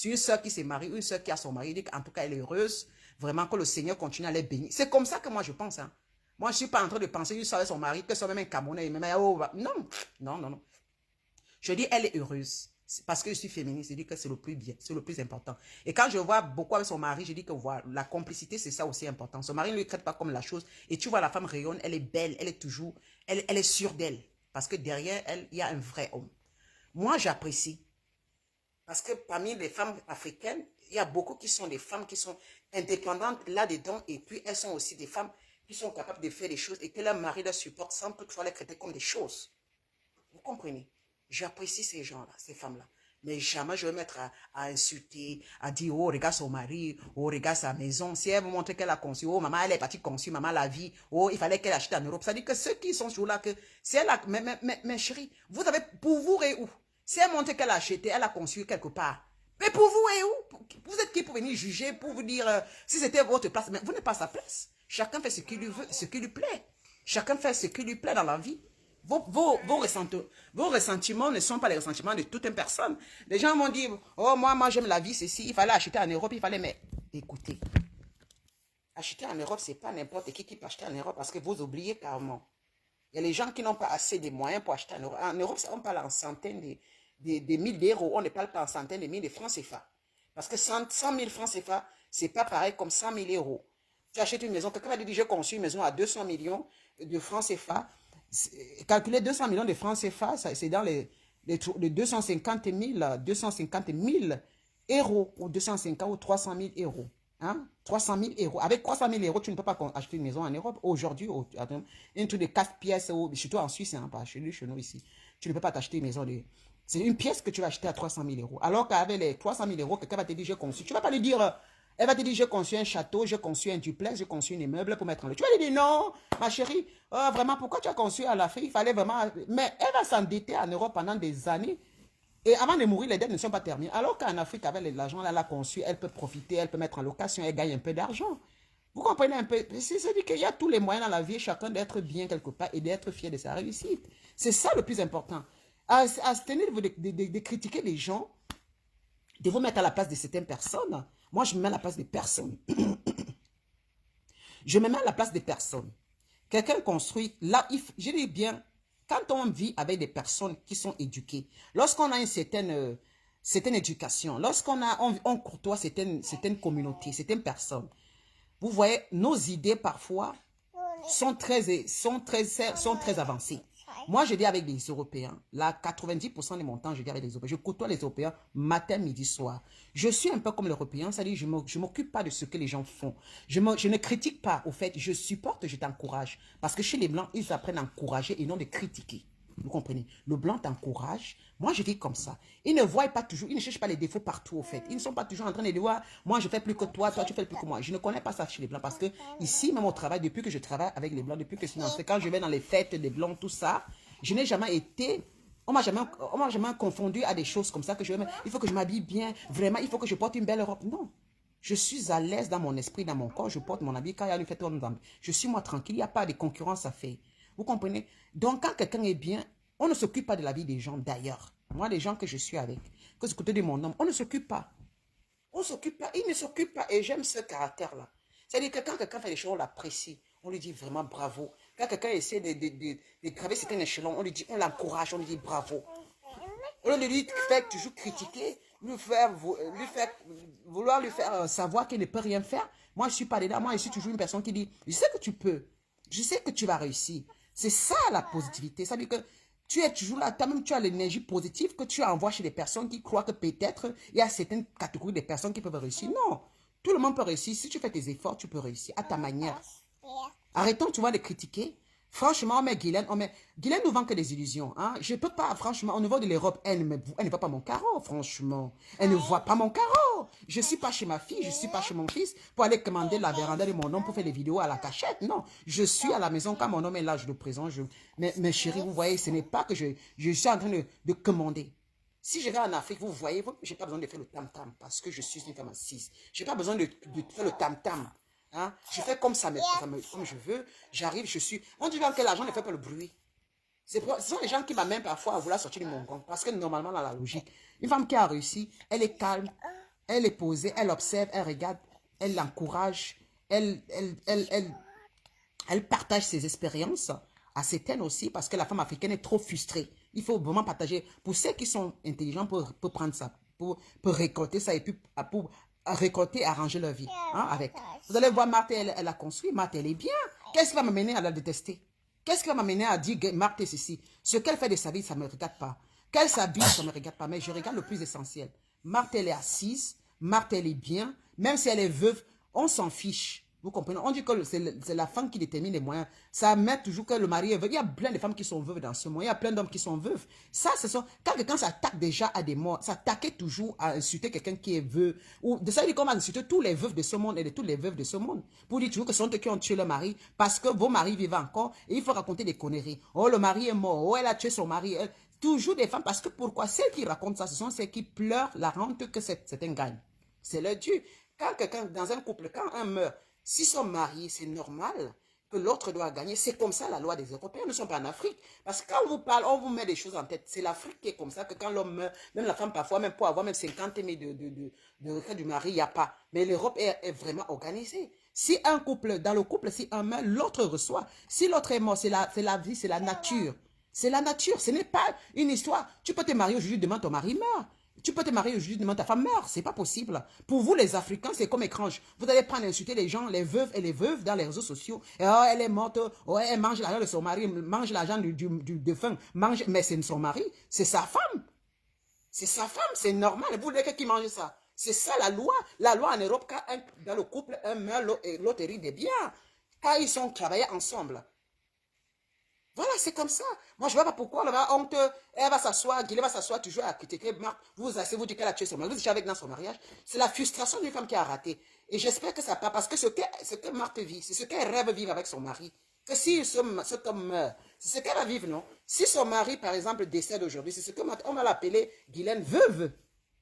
une soeur qui s'est mariée, une soeur qui a son mari. Je dis qu'en tout cas, elle est heureuse. Vraiment, que le Seigneur continue à les bénir. C'est comme ça que moi, je pense. Hein? Moi, je ne suis pas en train de penser une soeur avec son mari, que ce soit même un Camerounais. Oh, non, non, non, non. Je dis, elle est heureuse. Parce que je suis féministe, je dis que c'est le plus bien, c'est le plus important. Et quand je vois beaucoup avec son mari, je dis que voilà, la complicité, c'est ça aussi important. Son mari ne le traite pas comme la chose. Et tu vois, la femme rayonne, elle est belle, elle est toujours, elle est sûre d'elle. Parce que derrière elle, il y a un vrai homme. Moi, j'apprécie. Parce que parmi les femmes africaines, il y a beaucoup qui sont des femmes qui sont indépendantes là-dedans. Et puis, elles sont aussi des femmes qui sont capables de faire des choses et que leur mari les supporte sans toutefois les traiter comme des choses. Vous comprenez? J'apprécie ces gens-là, ces femmes-là. Mais jamais je vais me mettre à insulter, à dire, oh, regarde son mari, oh, regarde sa maison. Si elle vous montre qu'elle a conçu, oh, maman, elle est partie conçue, maman, la vie, oh, il fallait qu'elle achète en Europe. Ça dit que ceux qui sont toujours là, que c'est elle, mais chérie, vous avez, pour vous et où? Si elle montre qu'elle a acheté, elle a conçu quelque part. Mais pour vous et où? Vous êtes qui pour venir juger, pour vous dire si c'était votre place? Mais vous n'êtes pas sa place. Chacun fait ce qu'il lui veut, ce qui lui plaît. Chacun fait ce qui lui plaît dans la vie. Vos ressentiments ne sont pas les ressentiments de toute une personne. Les gens vont dire, oh, moi j'aime la vie, ceci, il fallait acheter en Europe, il fallait... Mais écoutez, acheter en Europe, ce n'est pas n'importe qui peut acheter en Europe parce que vous oubliez carrément. Il y a les gens qui n'ont pas assez de moyens pour acheter en Europe. En Europe, on parle en centaines de mille d'euros, on ne parle pas en centaines de mille de francs CFA. Parce que 100 000 francs CFA, ce n'est pas pareil comme 100 000 euros. Tu achètes une maison, quelqu'un va dire, j'ai conçu une maison à 200 millions de francs CFA. Calculer 200 millions de francs CFA, c'est dans les 250 000 euros ou 250 ou 300 000 euros. Hein? 300 000 euros. Avec 300 000 euros, tu ne peux pas acheter une maison en Europe. Aujourd'hui, un truc de 4 pièces, surtout en Suisse, hein, pas chez nous ici. Tu ne peux pas t'acheter une maison de... C'est une pièce que tu vas acheter à 300 000 euros. Alors qu'avec les 300 000 euros, quelqu'un va te dire, j'ai conçu. Tu ne vas pas lui dire... Elle va te dire, j'ai conçu un château, j'ai conçu un duplex, j'ai conçu un immeuble pour mettre en lieu. Tu vas lui dire, non, ma chérie, vraiment, pourquoi tu as conçu à l'Afrique? Il fallait vraiment... Mais elle va s'endetter en Europe pendant des années. Et avant de mourir, les dettes ne sont pas terminées. Alors qu'en Afrique, avec l'argent, elle a conçu, elle peut profiter, elle peut mettre en location, elle gagne un peu d'argent. Vous comprenez un peu? C'est-à-dire qu'il y a tous les moyens dans la vie, chacun d'être bien quelque part et d'être fier de sa réussite. C'est ça le plus important. À se tenir de critiquer les gens, de vous mettre à la place de certaines personnes. Moi, je me mets à la place des personnes. Je me mets à la place des personnes. Quelqu'un construit, là, je dis bien, quand on vit avec des personnes qui sont éduquées, lorsqu'on a une certaine éducation, on courtoie certaines communautés, certaines personnes, vous voyez, nos idées parfois sont très avancées. Moi, je vis avec les Européens. Là, 90% de mon temps, je vis avec les Européens. Je côtoie les Européens matin, midi, soir. Je suis un peu comme l'Européen, c'est-à-dire je ne m'occupe pas de ce que les gens font. Je ne critique pas, au fait, je supporte, je t'encourage. Parce que chez les Blancs, ils apprennent à encourager et non de critiquer. Vous comprenez? Le Blanc t'encourage. Moi, je vis comme ça. Ils ne voient pas toujours, ils ne cherchent pas les défauts partout, au fait. Ils ne sont pas toujours en train de dire, moi, je fais plus que toi, toi, tu fais plus que moi. Je ne connais pas ça chez les Blancs parce que ici, même au travail, depuis que je travaille avec les Blancs, depuis que je suis lancé, quand je vais dans les fêtes des Blancs, tout ça, je n'ai jamais été... On m'a jamais confondu à des choses comme ça que il faut que je m'habille bien, vraiment, il faut que je porte une belle robe. Non. Je suis à l'aise dans mon esprit, dans mon corps. Je porte mon habit. Quand il y a une fête, je suis moi tranquille. Il n'y a pas de concurrence à faire. Vous comprenez? Donc, quand quelqu'un est bien, on ne s'occupe pas de la vie des gens d'ailleurs. Moi, les gens que je suis avec, que ce côté de mon homme, on ne s'occupe pas. On ne s'occupe pas. Il ne s'occupe pas. Et j'aime ce caractère-là. C'est-à-dire que quand quelqu'un fait des choses, on l'apprécie. On lui dit vraiment bravo. Quand quelqu'un essaie de graver certains échelons, on lui dit, on l'encourage, on lui dit bravo. On lui fait toujours critiquer, vouloir lui faire savoir qu'il ne peut rien faire. Moi, je ne suis pas dedans. Moi, je suis toujours une personne qui dit, je sais que tu peux. Je sais que tu vas réussir. C'est ça la positivité. Ça veut dire que tu es toujours là, toi-même tu as l'énergie positive que tu envoies chez les personnes qui croient que peut-être il y a certaines catégories de personnes qui peuvent réussir. Non, tout le monde peut réussir. Si tu fais tes efforts, tu peux réussir à ta manière. Arrêtons, tu vois, de critiquer. Franchement, Guylaine nous vend que des illusions. Hein? Je ne peux pas, franchement, au niveau de l'Europe, elle ne voit pas mon carreau, franchement. Elle ne voit pas mon carreau. Je ne suis pas chez ma fille, je ne suis pas chez mon fils pour aller commander la véranda de mon homme pour faire des vidéos à la cachette. Non, je suis à la maison quand mon homme est là, je le présente. Mais chérie, vous voyez, ce n'est pas que je suis en train de commander. Si je vais en Afrique, vous voyez, je n'ai pas besoin de faire le tam-tam parce que je suis une femme assise. Je n'ai pas besoin de faire le tam-tam. Hein? Je fais comme comme je veux. J'arrive, je suis... On dit que l'argent ne fait pas le bruit. Ce sont les gens qui m'amènent parfois à vouloir sortir de mon gong. Parce que normalement, dans la logique, une femme qui a réussi, elle est calme, elle est posée, elle observe, elle regarde, elle l'encourage, elle partage ses expériences à certaines aussi parce que la femme africaine est trop frustrée. Il faut vraiment partager. Pour ceux qui sont intelligents pour prendre ça, pour récolter ça et puis pour récolter et arranger leur vie. Hein, avec. Vous allez voir, Marthe, elle a construit. Marthe, elle est bien. Qu'est-ce qui va m'amener à la détester? Qu'est-ce qui va m'amener à dire, Marthe, c'est ceci? Ce qu'elle fait de sa vie, ça ne me regarde pas. Qu'elle s'habille, ça ne me regarde pas. Mais je regarde le plus essentiel. Marthe, elle est assise. Marthe, elle est bien. Même si elle est veuve, on s'en fiche. Vous comprenez? On dit que c'est la femme qui détermine les moyens. Ça met toujours que le mari est veuve. Il y a plein de femmes qui sont veuves dans ce monde. Il y a plein d'hommes qui sont veufs. Ça, quand quelqu'un s'attaque déjà à des morts, s'attaquer toujours à insulter quelqu'un qui est veuve. Ou de ça, il dit qu'on va insulter tous les veufs de ce monde et de toutes les veuves de ce monde. Pour dire toujours que ce sont eux qui ont tué leur mari parce que vos maris vivent encore et il faut raconter des conneries. Oh, le mari est mort. Oh, elle a tué son mari. Toujours des femmes. Parce que pourquoi? Celles qui racontent ça, ce sont celles qui pleurent la honte que c'est un gagne. C'est leur dû. Quand quelqu'un, dans un couple, quand un meurt, s'ils sont mariés, c'est normal que l'autre doit gagner. C'est comme ça la loi des Européens. Nous ne sommes pas en Afrique. Parce que quand on vous parle, on vous met des choses en tête. C'est l'Afrique qui est comme ça, que quand l'homme meurt, même la femme parfois, même pour avoir même 50 000 de retraite du mari, il n'y a pas. Mais l'Europe est vraiment organisée. Si un couple, dans le couple, si un meurt, l'autre reçoit. Si l'autre est mort, c'est la vie, c'est la nature. C'est la nature. Ce n'est pas une histoire. Tu peux te marier aujourd'hui, demain ton mari meurt. Tu peux te marier aujourd'hui, demain ta femme meurt. C'est pas possible. Pour vous, les Africains, c'est comme étrange. Vous allez prendre et insulter les gens, les veuves et les veuves dans les réseaux sociaux. Et, oh, elle est morte. Oh, elle mange l'argent de son mari, mange l'argent du défunt. Mais c'est son mari, c'est sa femme. C'est sa femme, c'est normal. Vous voulez qui mange ça? C'est ça la loi. La loi en Europe, quand dans le couple, un meurt, l'autre hérite des biens. Quand ils sont travaillés ensemble. Voilà, c'est comme ça. Moi, je ne vois pas pourquoi elle va s'asseoir, Guillet va s'asseoir toujours à critiquer Marc. Vous vous asseyez, vous dites qu'elle a tué son mari. Vous êtes avec dans son mariage. C'est la frustration d'une femme qui a raté. Et j'espère que ça part parce que ce que Marthe vit, c'est ce qu'elle rêve vivre avec son mari. Que si cet homme meurt, c'est ce qu'elle va vivre, non? Si son mari, par exemple, décède aujourd'hui, c'est ce que on va l'appeler Guylaine veuve.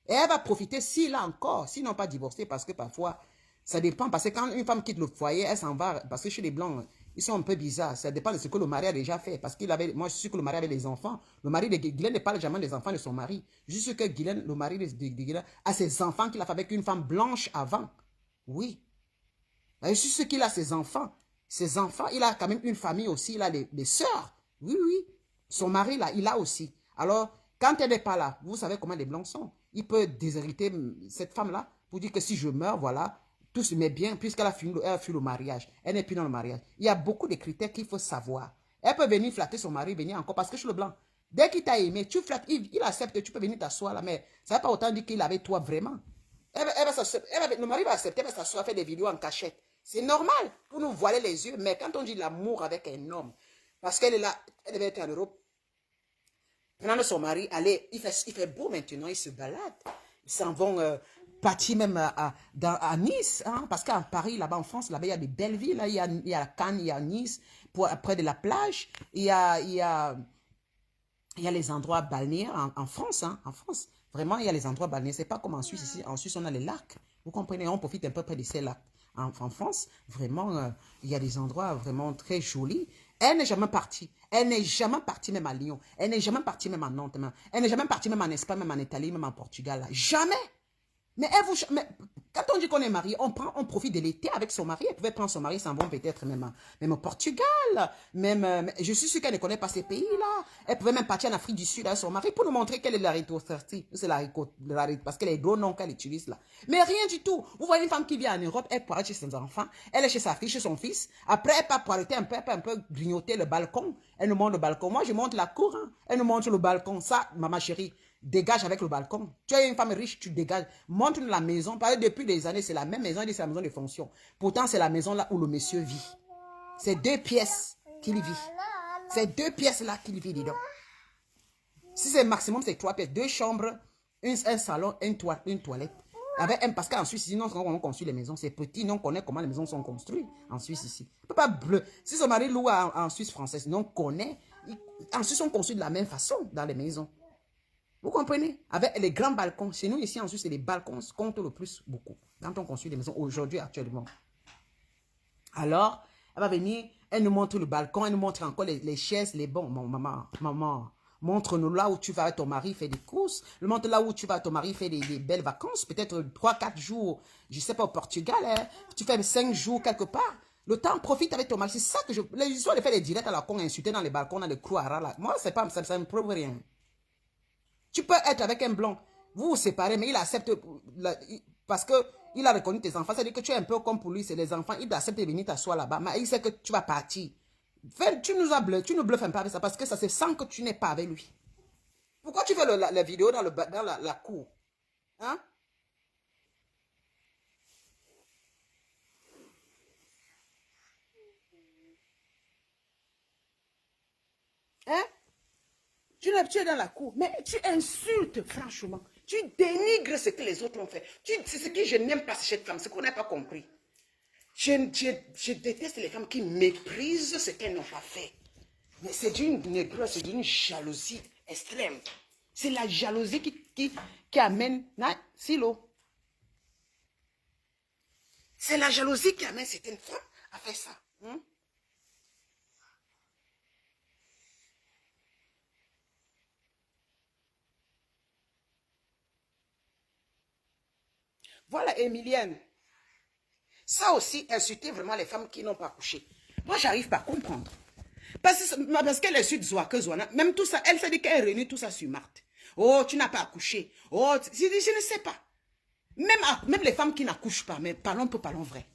Et elle va profiter, s'il a encore, s'ils n'ont pas divorcé, parce que parfois, ça dépend. Parce que quand une femme quitte le foyer, elle s'en va. Parce que chez les Blancs, ils sont un peu bizarres. Ça dépend de ce que le mari a déjà fait. Parce moi, je suis sûr que le mari avait des enfants. Le mari de Guylaine ne parle jamais des enfants de son mari. Je suis sûr que Guylaine, le mari de Guylaine, a ses enfants qu'il a fait avec une femme blanche avant. Oui. Je suis sûr qu'il a ses enfants. Ses enfants, il a quand même une famille aussi. Il a des sœurs. Oui, oui. Son mari, là, il a aussi. Alors, quand elle n'est pas là, vous savez comment les Blancs sont. Il peut déshériter cette femme-là pour dire que si je meurs, voilà, tout se met bien, puisqu'elle a fui le mariage. Elle n'est plus dans le mariage. Il y a beaucoup de critères qu'il faut savoir. Elle peut venir flatter son mari, venir encore, parce que je suis le blanc. Dès qu'il t'a aimé, tu flattes, il accepte, tu peux venir t'asseoir là, mais ça ne veut pas autant dire qu'il avait toi vraiment. Le mari va accepter, elle va s'asseoir, faire des vidéos en cachette. C'est normal pour nous voiler les yeux, mais quand on dit l'amour avec un homme, parce qu'elle est là, elle devait être en Europe, prendre son mari, aller, il fait beau maintenant, ils se baladent. Ils s'en vont partir même à Nice, hein, parce qu'à Paris, là-bas en France, là-bas, il y a des belles villes. Là, il y a Cannes, il y a Nice, près de la plage. Il y a les endroits balnéaires en France, hein, en France. Vraiment, il y a les endroits balnéaires. C'est pas comme en Suisse. Ici, en Suisse, on a les lacs. Vous comprenez, on profite un peu près de celle-là. En France, vraiment, il y a des endroits vraiment très jolis. Elle n'est jamais partie. Elle n'est jamais partie même à Lyon. Elle n'est jamais partie même à Nantes. Elle n'est jamais partie même en Espagne, même en Italie, même en Portugal. Là. Jamais. Mais quand on dit qu'on est marié, on profite de l'été avec son mari. Elle pouvait prendre son mari, s'en vont peut-être même au Portugal. Je suis sûre qu'elle ne connaît pas ces pays-là. Elle pouvait même partir en Afrique du Sud avec son mari pour nous montrer qu'elle est de la rétrocertie. C'est parce qu'elle est deux noms qu'elle utilise là. Mais rien du tout. Vous voyez une femme qui vient en Europe, elle pourra chez ses enfants, elle est chez sa fille, chez son fils. Après, elle part pour arrêter un peu grignoter le balcon. Elle nous montre le balcon. Moi, je monte la cour. Hein. Elle nous montre le balcon. Ça, maman chérie. Dégage avec le balcon. Tu es une femme riche, tu dégages. Montre-nous la maison. Parce que depuis des années, c'est la même maison. C'est la maison de fonction. Pourtant, c'est la maison là où le monsieur vit. C'est 2 pièces qu'il vit. C'est 2 pièces là qu'il vit, dis donc. Si c'est maximum, c'est 3 pièces. 2 chambres, un salon, une toilette. Parce qu'en Suisse, sinon, quand on construit les maisons, c'est petit. Non, on connaît comment les maisons sont construites en Suisse ici. On peut pas bleu. Si son mari loue en Suisse française, non, on connaît. En Suisse, on construit de la même façon dans les maisons. Vous comprenez? Avec les grands balcons. Chez nous, ici en Suisse, c'est les balcons qui comptent le plus beaucoup. Quand on construit des maisons, aujourd'hui, actuellement. Alors, elle va venir, elle nous montre le balcon, elle nous montre encore les chaises, les bancs. Maman, montre-nous là où tu vas avec ton mari faire des courses. Montre là où tu vas avec ton mari faire des belles vacances. Peut-être 3-4 jours, je ne sais pas, au Portugal. Hein. Tu fais 5 jours quelque part. Le temps, profite avec ton mari. C'est ça que je... Les histoires de faire des directs à la con, insulter dans les balcons, dans les couloirs. Là. Moi, ça ne me prouve rien. Tu peux être avec un blanc, vous vous séparez, mais il accepte, parce qu'il a reconnu tes enfants. C'est-à-dire que tu es un peu comme pour lui, c'est les enfants, il accepte de venir t'asseoir là-bas, mais il sait que tu vas partir. Tu nous bluffes un peu avec ça, parce que ça se sent que tu n'es pas avec lui. Pourquoi tu fais la vidéo dans la cour? Hein? Hein? Tu es dans la cour, mais tu insultes, franchement. Tu dénigres ce que les autres ont fait. C'est ce que je n'aime pas chez cette femme, ce qu'on n'a pas compris. Je déteste les femmes qui méprisent ce qu'elles n'ont pas fait. Mais c'est d'une négresse, c'est d'une jalousie extrême. C'est la jalousie qui amène... Silo. C'est la jalousie qui amène certaines femmes à faire ça. Hein? Voilà, Emilienne. Ça aussi, insulter vraiment les femmes qui n'ont pas accouché. Moi, j'arrive pas à comprendre. Parce qu'elle est sur Zouana. Même tout ça, elle s'est dit qu'elle réunit tout ça sur Marthe. Oh, tu n'as pas accouché. Oh, je ne sais pas. Même les femmes qui n'accouchent pas, mais parlons vrai.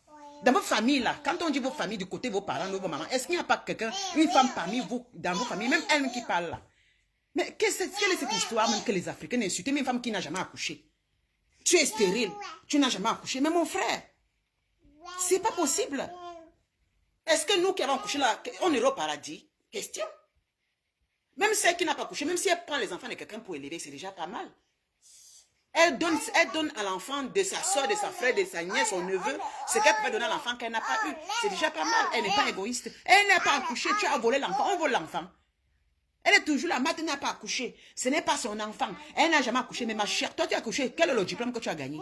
Dans vos familles, là, quand on dit vos familles, du côté de vos parents, de vos mamans, est-ce qu'il n'y a pas quelqu'un, une femme parmi vous, dans vos familles, même elle qui parle là? Mais quelle est cette histoire même que les Africains insultent une femme qui n'a jamais accouché? Tu es stérile, tu n'as jamais accouché. Mais mon frère, c'est pas possible. Est-ce que nous qui avons accouché là, on ira au paradis? Question. Même celle qui n'a pas accouché, même si elle prend les enfants de quelqu'un pour élever, c'est déjà pas mal. Elle donne à l'enfant de sa soeur, de sa frère, de sa nièce, son neveu, ce qu'elle peut donner à l'enfant qu'elle n'a pas eu. C'est déjà pas mal. Elle n'est pas égoïste. Elle n'a pas accouché, tu as volé l'enfant, on vole l'enfant. Elle est toujours là, Marthe n'a pas accouché. Ce n'est pas son enfant. Elle n'a jamais accouché, mais ma chère, toi tu as accouché. Quel est le diplôme que tu as gagné?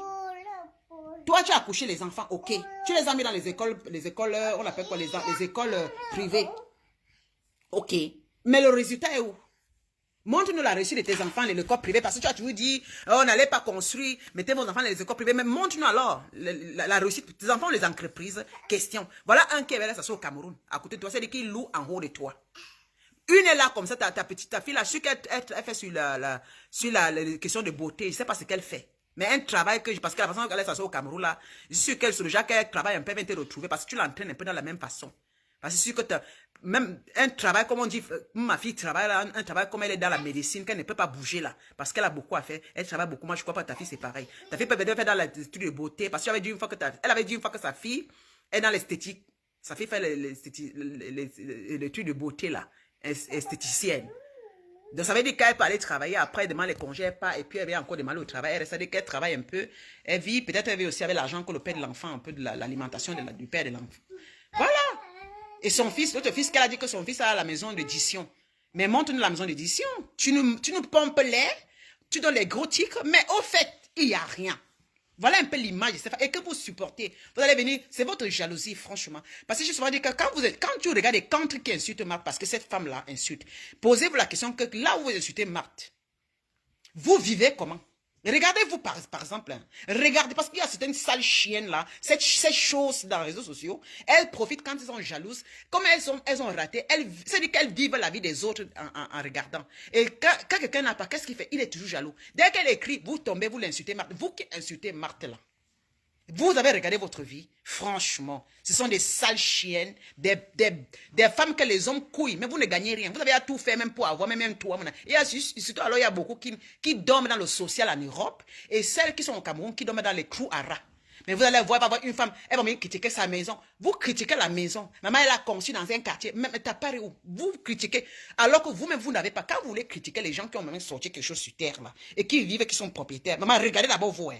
Toi tu as accouché les enfants, ok. Tu les as mis dans les écoles, on appelle quoi, les écoles privées. Ok. Mais le résultat est où? Montre-nous la réussite de tes enfants dans l'école privée. Parce que tu as toujours dit, on n'allait pas construire, mettez vos enfants dans les écoles privées. Mais montre-nous alors la réussite de tes enfants, les entreprises. Question. Voilà un qui est là, ça soit au Cameroun, à côté de toi. C'est-à-dire qu'il loue en haut de toi. Une est là comme ça, ta fille là, je sais qu'elle fait sur la question de beauté. Je ne sais pas ce qu'elle fait. Mais un travail parce que la façon qu'elle est s'asseoir au Cameroun là, je suis sûr qu'elle sur le genre qu'elle travaille un peu, elle vient te retrouver parce que tu l'entraînes un peu dans la même façon. Parce que c'est sûr que même un travail, comme on dit, ma fille travaille là, un travail comme elle est dans la médecine, qu'elle ne peut pas bouger là, parce qu'elle a beaucoup à faire, elle travaille beaucoup. Moi, je crois pas que ta fille, c'est pareil. Ta fille peut peut-être faire dans l'étude de beauté, parce qu'elle avait dit une fois que sa fille est dans l'esthétique. Sa fille fait l'étude de beauté là, esthéticienne. Donc ça veut dire qu'elle peut aller travailler, après elle demande les congés, elle part, et puis elle vient encore demander au travail, elle reste, qu'elle travaille un peu, elle vit, peut-être elle vit aussi avec l'argent que le père de l'enfant, un peu de l'alimentation du père de l'enfant. Voilà. Et son fils, l'autre fils, qu'elle a dit que son fils a la maison d'édition. Mais montre-nous la maison d'édition. Tu nous pompes l'air, tu donnes les gros titres, mais au fait, il n'y a rien. Voilà un peu l'image de cette femme. Et que vous supportez. Vous allez venir, c'est votre jalousie, franchement. Parce que je souvent dit que quand tu regardes des contre qui insultent Marthe, parce que cette femme-là insulte, posez-vous la question que là où vous insultez Marthe, vous vivez comment? Regardez-vous par exemple, hein. Regardez, parce qu'il y a certaines sales chiennes là, ces choses dans les réseaux sociaux, elles profitent quand elles sont jalouses, comme elles ont raté, c'est-à-dire qu'elles vivent la vie des autres en regardant. Et quand quelqu'un n'a pas, qu'est-ce qu'il fait? Il est toujours jaloux. Dès qu'elle écrit, vous tombez, vous l'insultez Marthe. Vous qui insultez Marthe là, vous avez regardé votre vie, franchement, ce sont des sales chiennes, des femmes que les hommes couillent, mais vous ne gagnez rien. Vous avez à tout faire même pour avoir, même toi. Et surtout, alors il y a beaucoup qui dorment dans le social en Europe, et celles qui sont au Cameroun qui dorment dans les trous à rats. Mais vous allez voir une femme, elle va venir critiquer sa maison. Vous critiquez la maison. Maman, elle a conçu dans un quartier, même t'as pas où. Vous critiquez, alors que vous-même, vous n'avez pas. Quand vous voulez critiquer les gens qui ont même sorti quelque chose sur terre, là, et qui vivent, qui sont propriétaires, maman, regardez d'abord vous, hein.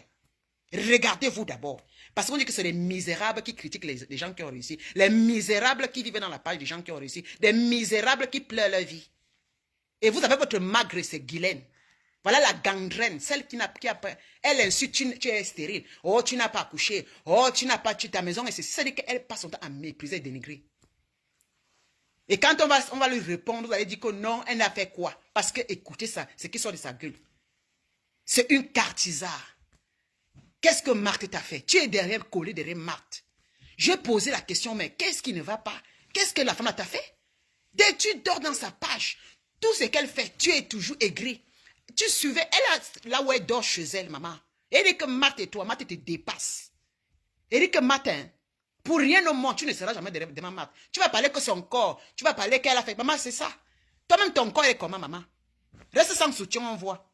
Regardez-vous d'abord. Parce qu'on dit que c'est les misérables qui critiquent les gens qui ont réussi. Les misérables qui vivent dans la page des gens qui ont réussi. Des misérables qui pleurent leur vie. Et vous avez votre magre, c'est Guylaine. Voilà la gangrène, celle qui n'a pas. Elle insulte, tu es stérile. Oh, tu n'as pas accouché. Oh, tu n'as pas tué ta maison. Et c'est ça qu'elle passe son temps à mépriser et dénigrer. Et quand on va lui répondre, vous allez dire que non, elle n'a fait quoi? Parce que écoutez ça, ce qui sort de sa gueule. C'est une cartisare. Qu'est-ce que Marthe t'a fait? Tu es derrière, collé derrière Marthe. J'ai posé la question, mais qu'est-ce qui ne va pas? Qu'est-ce que la femme t'a fait? Dès que tu dors dans sa page, tout ce qu'elle fait, tu es toujours aigri. Tu suivais, elle a là où elle dort chez elle, maman. Elle dit que Marthe et toi, Marthe te dépasse. Elle dit que matin, pour rien au monde, tu ne seras jamais derrière Marthe. Tu vas parler que son corps, tu vas parler qu'elle a fait. Maman, c'est ça. Toi-même, ton corps est comment, maman? Reste sans soutien, on voit.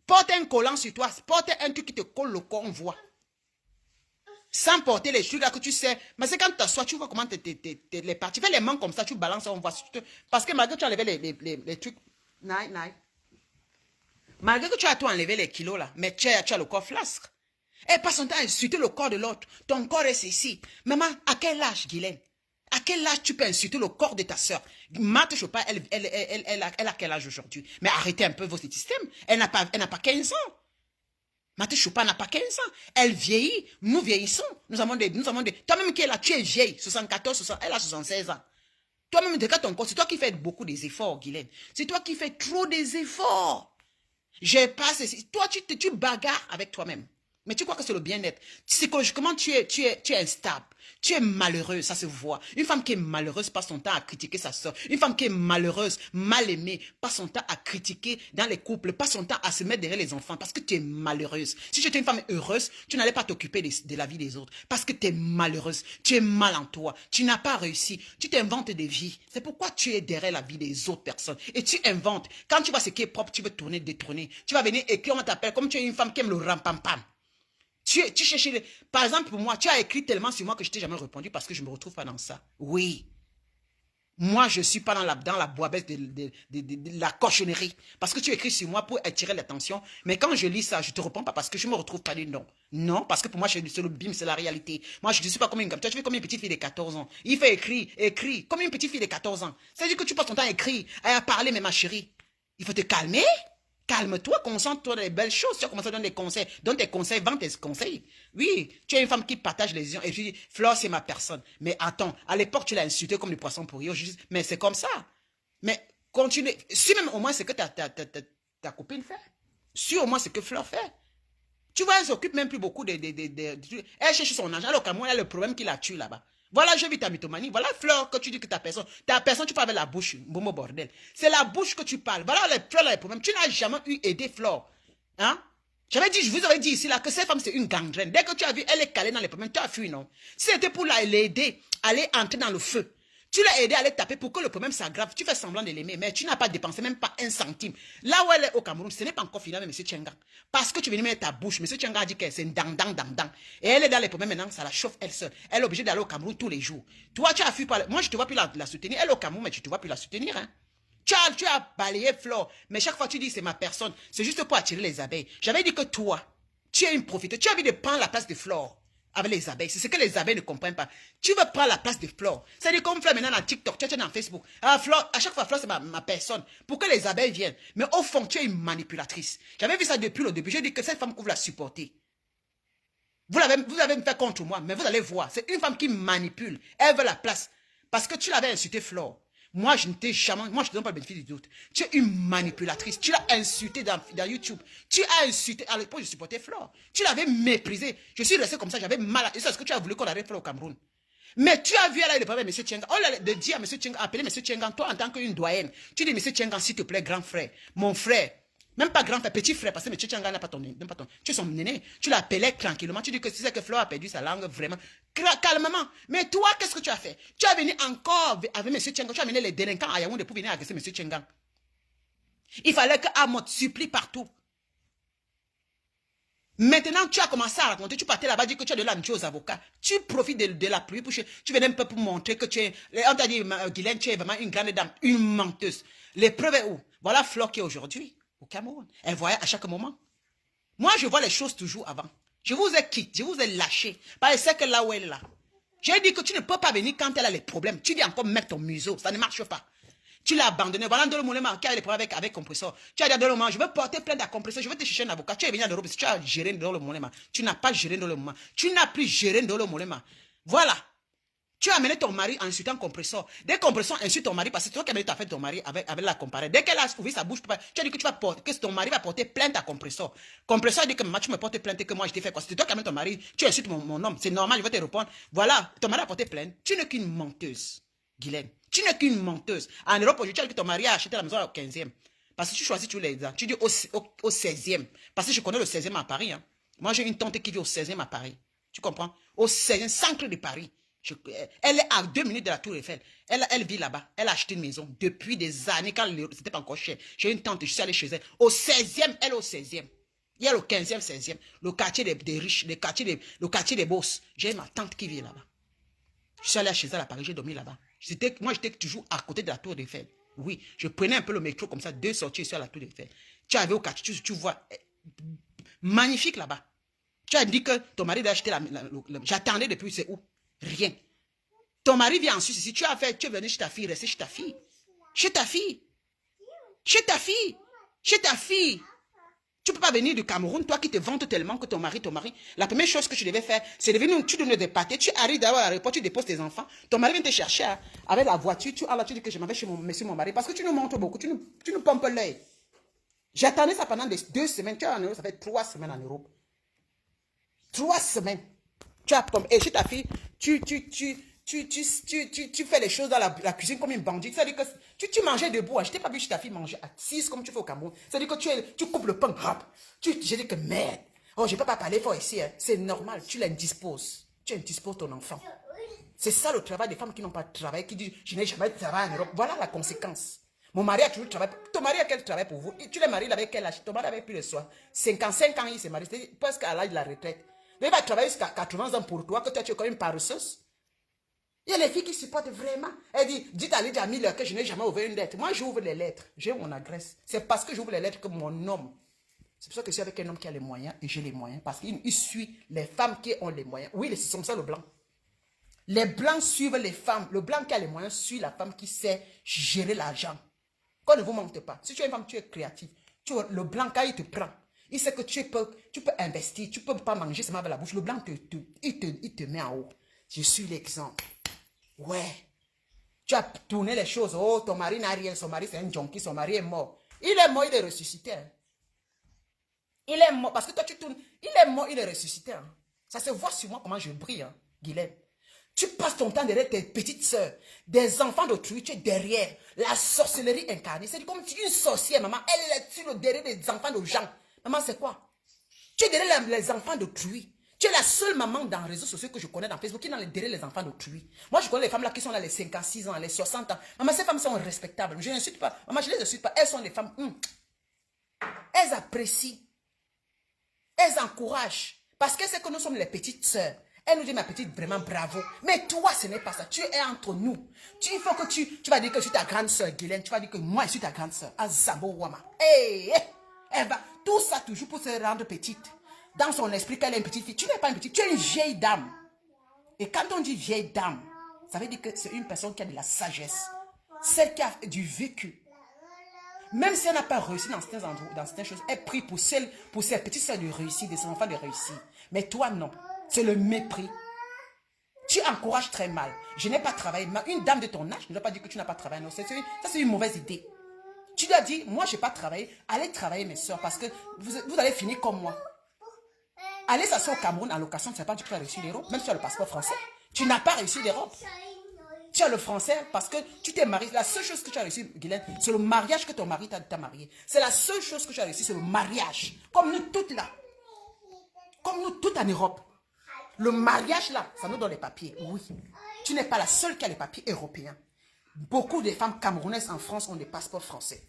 Porte un collant sur toi, porte un truc qui te colle le corps, on voit. Sans porter les trucs là que tu sais. Mais c'est quand tu t'assois, tu vois comment les parties. Tu fais les mains comme ça, tu balances, on voit. Parce que malgré que tu as enlevé les trucs. Malgré que tu as tout enlevé les kilos là, mais tu as le corps flasque. Elle passe son temps à insulter le corps de l'autre. Ton corps est ici. Maman, à quel âge, Guylaine? À quel âge tu peux insulter le corps de ta soeur? Marthe Chopin, elle a quel âge aujourd'hui? Mais arrêtez un peu votre système. Elle n'a pas 15 ans. Marthe Chopin n'a pas 15 ans. Elle vieillit. Nous vieillissons. Nous avons des... Toi-même qui es là, tu es vieille. 74, 60, elle a 76 ans. Toi-même, regarde ton corps. C'est toi qui fais beaucoup des efforts, Guylaine. C'est toi qui fais trop des efforts. J'ai pas ceci. Toi, tu bagarres avec toi-même. Mais tu crois que c'est le bien-être. Psychologiquement, tu es instable. Tu es malheureuse, ça se voit. Une femme qui est malheureuse passe son temps à critiquer sa soeur. Une femme qui est malheureuse, mal aimée, passe son temps à critiquer dans les couples, passe son temps à se mettre derrière les enfants parce que tu es malheureuse. Si tu étais une femme heureuse, tu n'allais pas t'occuper de la vie des autres parce que tu es malheureuse. Tu es mal en toi. Tu n'as pas réussi. Tu t'inventes des vies. C'est pourquoi tu es derrière la vie des autres personnes. Et tu inventes. Quand tu vois ce qui est propre, tu veux tourner, détourner. Tu vas venir écrire, on t'appelle comme tu es une femme qui aime le rampampam. Tu cherches, par exemple, pour moi, tu as écrit tellement sur moi que je t'ai jamais répondu parce que je ne me retrouve pas dans ça. Oui. Moi, je ne suis pas dans la boîte de la cochonnerie. Parce que tu écris sur moi pour attirer l'attention. Mais quand je lis ça, je ne te réponds pas parce que je ne me retrouve pas du non. Non, parce que pour moi, c'est le bim, c'est la réalité. Moi, je ne suis pas comme une gamme. Tu fais comme une petite fille de 14 ans. Il fait écrit, comme une petite fille de 14 ans. C'est-à-dire que tu passes ton temps à écrire, à parler, mais ma chérie, il faut te calmer. Calme-toi, concentre-toi dans les belles choses. Tu as commencé à donner des conseils. Donne tes conseils, vends tes conseils. Oui, tu es une femme qui partage les visions. Et tu dis, Flore, c'est ma personne. Mais attends, à l'époque, tu l'as insulté comme du poisson pourri. Je dis, mais c'est comme ça. Mais continue. Si même au moins c'est que ta copine fait. Si au moins c'est que Flore fait. Tu vois, elle s'occupe même plus beaucoup elle cherche son argent. Alors qu'à moi, il y a le problème qui la tue là-bas. Voilà, je vis ta mythomanie. Voilà, Flore, que tu dis que ta personne, tu parles avec la bouche, bomo bordel. C'est la bouche que tu parles. Voilà les problèmes. Tu n'as jamais eu aidé Flore. Hein? Je vous avais dit ici là que cette femme c'est une gangrène. Dès que tu as vu, elle est calée dans les problèmes, tu as fui, non? Si c'était pour l'aider, aller entrer dans le feu. Tu l'as aidé à aller taper pour que le problème s'aggrave. Tu fais semblant de l'aimer, mais tu n'as pas dépensé même pas un centime. Là où elle est au Cameroun, ce n'est pas encore fini avec M. Tchenga. Parce que tu viens mettre ta bouche. M. Tchenga a dit que c'est un dang. Et elle est dans les problèmes maintenant, ça la chauffe elle seule. Elle est obligée d'aller au Cameroun tous les jours. Toi, tu as fui par... Moi, je ne te vois plus la soutenir. Elle est au Cameroun, mais tu ne te vois plus la soutenir. Hein? Tu as balayé Flore, mais chaque fois tu dis c'est ma personne. C'est juste pour attirer les abeilles. J'avais dit que toi, tu es une profiteuse. Tu as envie de prendre la place de Flore. Avec les abeilles. C'est ce que les abeilles ne comprennent pas. Tu veux prendre la place de Flore. C'est-à-dire comme Flore maintenant dans TikTok, tu es dans Facebook. Flore, à chaque fois, Flore, c'est ma personne. Pour que les abeilles viennent. Mais au fond, tu es une manipulatrice. J'avais vu ça depuis le début. J'ai dit que cette femme, vous la supporter. Vous avez fait contre moi, mais vous allez voir. C'est une femme qui manipule. Elle veut la place. Parce que tu l'avais insulté, Flore. Moi, je ne t'ai jamais... Moi, je ne te donne pas le bénéfice du doute. Tu es une manipulatrice. Tu l'as insulté dans YouTube. Tu as insulté... À l'époque, je supportais Flore. Tu l'avais méprisé. Je suis resté comme ça. J'avais mal. Et c'est ce que tu as voulu qu'on arrête Flore au Cameroun. Mais tu as vu là, le problème, M. Tchenga. Oh là, de dire à M. Tchenga, appeler M. Tchenga, toi en tant qu'une doyenne. Tu dis, M. Tchenga, s'il te plaît, grand frère. Mon frère. Même pas grand frère, petit frère, parce que M. Tchenga n'a pas ton, tu es son aîné. Tu l'appelais tranquillement. Tu dis que c'est que Flore a perdu sa langue, vraiment. Calmement. Mais toi, qu'est-ce que tu as fait? Tu as venu encore avec M. Tchenga. Tu as amené les délinquants à Yaoundé pour venir agresser M. Tchenga. Il fallait que Amot supplie partout. Maintenant, tu as commencé à raconter, tu partais là-bas, dire que tu as de l'amitié aux avocats. Tu profites de la pluie pour... Tu venais un peu pour montrer que tu es... On t'a dit, Guylaine, tu es vraiment une grande dame, une menteuse. Les preuves est où? Voilà Flore qui est aujourd'hui au Cameroun. Elle voyait à chaque moment. Moi, je vois les choses toujours avant. Je vous ai quitté, je vous ai lâché. Parce que là où elle est là. J'ai dit que tu ne peux pas venir quand elle a les problèmes. Tu dis encore mettre ton museau, ça ne marche pas. Tu l'as abandonné. Voilà dans le moment qui a les problèmes avec compresseur. Tu as dit dans le moment, je veux porter plainte à compresseur, je veux te chercher un avocat. Tu es venu à l'Europe, tu as géré dans le moment. Tu n'as pas géré dans le moment. Tu n'as plus géré dans le moment. Voilà. Tu as amené ton mari en insultant compresseur. Dès que compresseur insulte ton mari, parce que c'est toi qui as amené ta fête ton mari avec la comparée. Dès qu'elle a ouvert sa bouche, tu as dit que tu vas porter, que ton mari va porter plainte à compresseur. Compresseur dit que maman, tu me portes plainte et que moi je t'ai fait quoi. C'est toi qui as amené ton mari, tu insultes mon homme. C'est normal, je vais te répondre. Voilà, ton mari a porté plainte. Tu n'es qu'une menteuse, Guylaine. Tu n'es qu'une menteuse. En Europe, aujourd'hui, tu as dit que ton mari a acheté la maison au 15e. Parce que tu choisis tous les ans. Tu dis au 16e. Parce que je connais le 16e à Paris. Hein. Moi, j'ai une tante qui vit au 16e à Paris. Tu comprends? Au 16e, centre de Paris. Elle est à 2 minutes de la Tour Eiffel. Elle vit là-bas. Elle a acheté une maison depuis des années quand c'était pas encore cher. J'ai une tante, je suis allé chez elle. Au 16e, elle est au 16e. Il y a le 15e, 16e. Le quartier des riches, le quartier des boss. J'ai ma tante qui vit là-bas. Je suis allé chez elle à Paris, j'ai dormi là-bas. Moi, j'étais toujours à côté de la Tour Eiffel. Oui, je prenais un peu le métro comme ça, 2 sorties sur la Tour Eiffel. Tu arrives au quartier, tu vois, magnifique là-bas. Tu as dit que ton mari doit acheter j'attendais depuis, c'est où? Rien. Ton mari vient en Suisse ici, tu es venu chez ta fille, rester chez ta fille. Chez ta fille. Chez ta fille. Chez ta fille. Tu ne peux pas venir du Cameroun, toi qui te vantes tellement que ton mari. La première chose que tu devais faire, c'est de venir, tu donnes des pâtés, tu arrives d'abord à l'aéroport, tu déposes tes enfants. Ton mari vient te chercher hein, avec la voiture, tu dis que je m'en vais chez mon mari. Parce que tu nous montres beaucoup, tu nous pompes l'œil. J'attendais ça pendant 2 semaines. Tu es en Europe, ça fait 3 semaines en Europe. 3 semaines. Tu as tombé. Et chez ta fille, tu fais les choses dans la cuisine comme une bandite. C'est-à-dire que tu mangeais debout. Je t'ai pas vu chez ta fille manger assise comme tu fais au Cameroun. C'est-à-dire que tu coupes le pain. J'ai dit que merde. Oh, je ne peux pas parler fort ici. Hein. C'est normal. Tu l'indisposes. Tu indisposes ton enfant. C'est ça le travail des femmes qui n'ont pas de travail, qui disent je n'ai jamais de travail en Europe. Voilà la conséquence. Mon mari a toujours travaillé. Ton mari a quel travail pour vous? Tu l'es marié avec quel âge? Ton mari avait plus de 55 ans, il s'est marié. C'est presque à l'âge de la retraite. Il va travailler jusqu'à 80 ans pour toi, que toi tu es quand même paresseuse. Il y a les filles qui supportent vraiment. Elle dit, dites à Lydia Miller que je n'ai jamais ouvert une lettre. Moi, j'ouvre les lettres. J'ai mon adresse. C'est parce que j'ouvre les lettres que mon homme. C'est pour ça que je suis avec un homme qui a les moyens et j'ai les moyens. Parce qu'il suit les femmes qui ont les moyens. Oui, c'est comme ça le blanc. Les blancs suivent les femmes. Le blanc qui a les moyens suit la femme qui sait gérer l'argent. Qu'on ne vous montre pas. Si tu es une femme, tu es créative. Le blanc, quand il te prend, il sait que tu peux investir. Tu ne peux pas manger seulement avec la bouche. Le blanc, il te met en haut. Je suis l'exemple. Ouais. Tu as tourné les choses. Oh, ton mari n'a rien. Son mari, c'est un junkie. Son mari est mort. Il est mort, il est ressuscité. Hein. Il est mort. Parce que toi, tu tournes. Il est mort, il est ressuscité. Hein. Ça se voit sur moi comment je brille, hein, Guylaine. Tu passes ton temps derrière tes petites soeurs, des enfants d'autrui, tu es derrière. La sorcellerie incarnée. C'est comme une sorcière, maman. Elle est sur le derrière des enfants de gens. Maman, c'est quoi? Tu es derrière les enfants d'autrui. Tu es la seule maman dans les réseaux sociaux que je connais dans Facebook qui est derrière les enfants d'autrui. Moi, je connais les femmes là qui sont là les 56 ans, les 60 ans. Maman, ces femmes sont respectables. Je n'insulte pas. Maman, je ne les insulte pas. Elles sont des femmes. Elles apprécient. Elles encouragent. Parce qu'elles savent que nous sommes les petites sœurs. Elle nous dit, ma petite, vraiment bravo. Mais toi, ce n'est pas ça. Tu es entre nous. Il faut que tu vas dire que je suis ta grande sœur, Guylaine. Tu vas dire que moi, je suis ta grande sœur. Azabo Wama. Hey, elle va, tout ça toujours pour se rendre petite. Dans son esprit, qu'elle est une petite fille. Tu n'es pas une petite, tu es une vieille dame. Et quand on dit vieille dame, ça veut dire que c'est une personne qui a de la sagesse. Celle qui a du vécu. Même si elle n'a pas réussi dans certaines choses, elle prie pour ses petites sœurs de réussir, de ses enfants de réussir. Mais toi, non. C'est le mépris. Tu encourages très mal. Je n'ai pas travaillé. Mais une dame de ton âge ne doit pas dire que tu n'as pas travaillé. Non, ça, c'est une mauvaise idée. Tu dois dire, moi, je n'ai pas travaillé. Allez travailler, mes soeurs, parce que vous allez finir comme moi. Allez s'asseoir au Cameroun en location, tu n'as pas dit que tu as réussi l'Europe. Même si tu as le passeport français. Tu n'as pas réussi l'Europe. Tu as le français parce que tu t'es marié. La seule chose que tu as réussi, Guylaine, c'est le mariage que ton mari t'a marié. C'est la seule chose que tu as réussi, c'est le mariage. Comme nous toutes là. Comme nous toutes en Europe. Le mariage là, ça nous donne les papiers. Oui. Tu n'es pas la seule qui a les papiers européens. Beaucoup de femmes camerounaises en France ont des passeports français.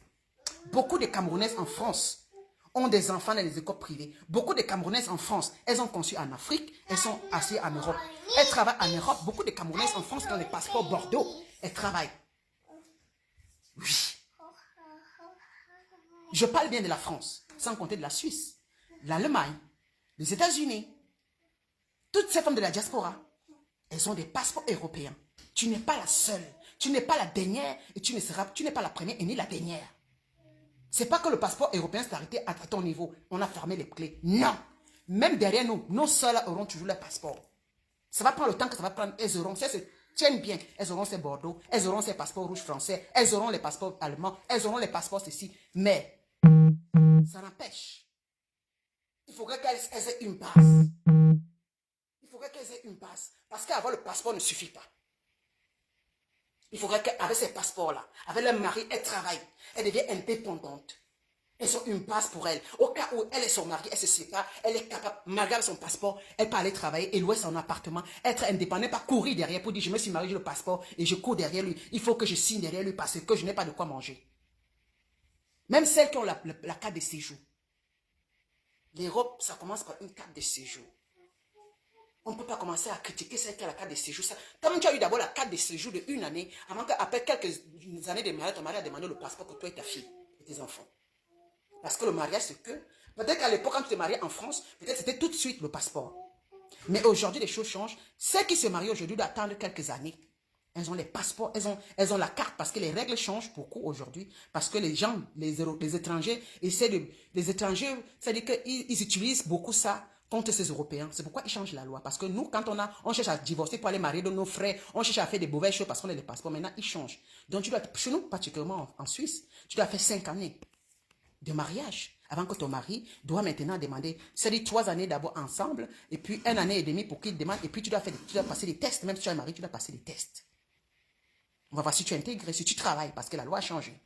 Beaucoup de Camerounaises en France ont des enfants dans les écoles privées. Beaucoup de Camerounaises en France, elles ont conçu en Afrique, elles sont assises en Europe. Elles travaillent en Europe. Beaucoup de Camerounaises en France qui ont des passeports Bordeaux. Elles travaillent. Oui. Je parle bien de la France, sans compter de la Suisse, l'Allemagne, les États-Unis. Toutes ces femmes de la diaspora, elles ont des passeports européens. Tu n'es pas la seule. Tu n'es pas la dernière et tu n'es pas la première et ni la dernière. C'est pas que le passeport européen s'est arrêté à ton niveau. On a fermé les clés. Non. Même derrière nous, nos sœurs auront toujours leur passeport. Ça va prendre le temps que ça va prendre. Elles auront, tiennent bien. Elles auront ces Bordeaux. Elles auront ces passeports rouges français. Elles auront les passeports allemands. Elles auront les passeports ceci. Mais, ça n'empêche. Il faudrait qu'elles aient une base. Il faudrait qu'elles aient une base. Parce qu'avoir le passeport ne suffit pas. Il faudrait qu'avec ces passeports-là, avec leur mari, elles travaillent. Elles deviennent indépendantes. Elles ont une base pour elles. Au cas où elle et son mari, elle se séparent, elle est capable, malgré son passeport, elle peut aller travailler et louer son appartement, être indépendante, pas courir derrière pour dire je me suis mariée, j'ai le passeport et je cours derrière lui. Il faut que je signe derrière lui parce que je n'ai pas de quoi manger. Même celles qui ont la carte de séjour. L'Europe, ça commence par une carte de séjour. On ne peut pas commencer à critiquer celle qui a la carte de séjour. Comme tu as eu d'abord la carte de séjour de une année, avant qu'après quelques années de mariage, ton mari a demandé le passeport pour toi et ta fille et tes enfants. Parce que le mariage, c'est que, peut-être qu'à l'époque, quand tu te mariais en France, peut-être c'était tout de suite le passeport. Mais aujourd'hui, les choses changent. Celles qui se marient aujourd'hui doivent attendre quelques années. Elles ont les passeports, elles ont la carte parce que les règles changent beaucoup aujourd'hui. Parce que les gens, les étrangers, les étrangers, c'est-à-dire qu'ils utilisent beaucoup ça contre ces Européens. C'est pourquoi ils changent la loi. Parce que nous, quand on cherche à divorcer pour aller marier de nos frères, on cherche à faire des mauvaises choses parce qu'on a les passeports. Maintenant, ils changent. Donc, tu dois, chez nous, particulièrement en Suisse, tu dois faire 5 années de mariage avant que ton mari doit maintenant demander, c'est-à-dire 3 années d'abord ensemble, et puis 1 année et demie pour qu'il demande, et puis tu dois passer des tests. Même si tu as un mari, tu dois passer des tests. On va voir si tu es intégré, si tu travailles, parce que la loi a changé.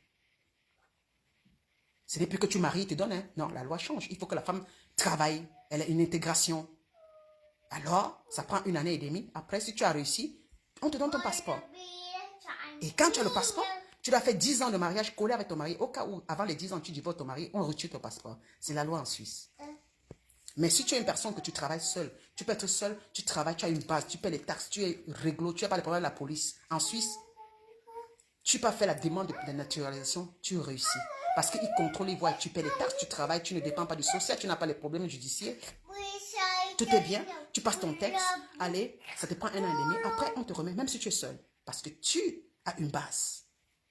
C'est depuis que tu maries, il te donne, hein? Non, la loi change. Il faut que la femme travaille, elle a une intégration. Alors, ça prend 1 année et demie. Après, si tu as réussi, on te donne ton passeport. Et quand tu as le passeport, tu dois faire 10 ans de mariage collé avec ton mari. Au cas où, avant les 10 ans, tu divorces ton mari, on retire ton passeport. C'est la loi en Suisse. Mais si tu es une personne que tu travailles seule, tu peux être seule, tu travailles, tu as une base, tu paies les taxes, tu es réglo, tu n'as pas les problèmes de la police. En Suisse, tu peux faire la demande de naturalisation, tu réussis. Parce qu'ils contrôlent, ils voient, tu paies les taxes, tu travailles, tu ne dépends pas du social, tu n'as pas les problèmes judiciaires. Tout est bien, tu passes ton texte, allez, ça te prend 1 an et demi. Après, on te remet, même si tu es seul. Parce que tu as une base.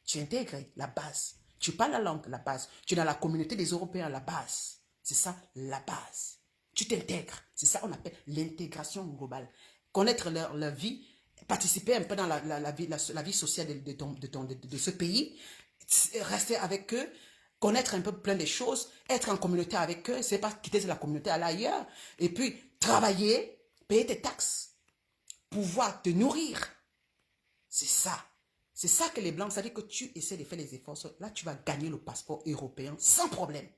Tu intègres la base. Tu parles la langue, la base. Tu es dans la communauté des Européens, la base. C'est ça, la base. Tu t'intègres. C'est ça qu'on appelle l'intégration globale. Connaître leur vie, participer un peu dans la vie sociale de ce pays, rester avec eux, connaître un peu plein de choses, être en communauté avec eux, c'est pas quitter la communauté, aller ailleurs, et puis travailler, payer tes taxes, pouvoir te nourrir. C'est ça. C'est ça que les Blancs, ça veut dire que tu essaies de faire les efforts. Là, tu vas gagner le passeport européen sans problème.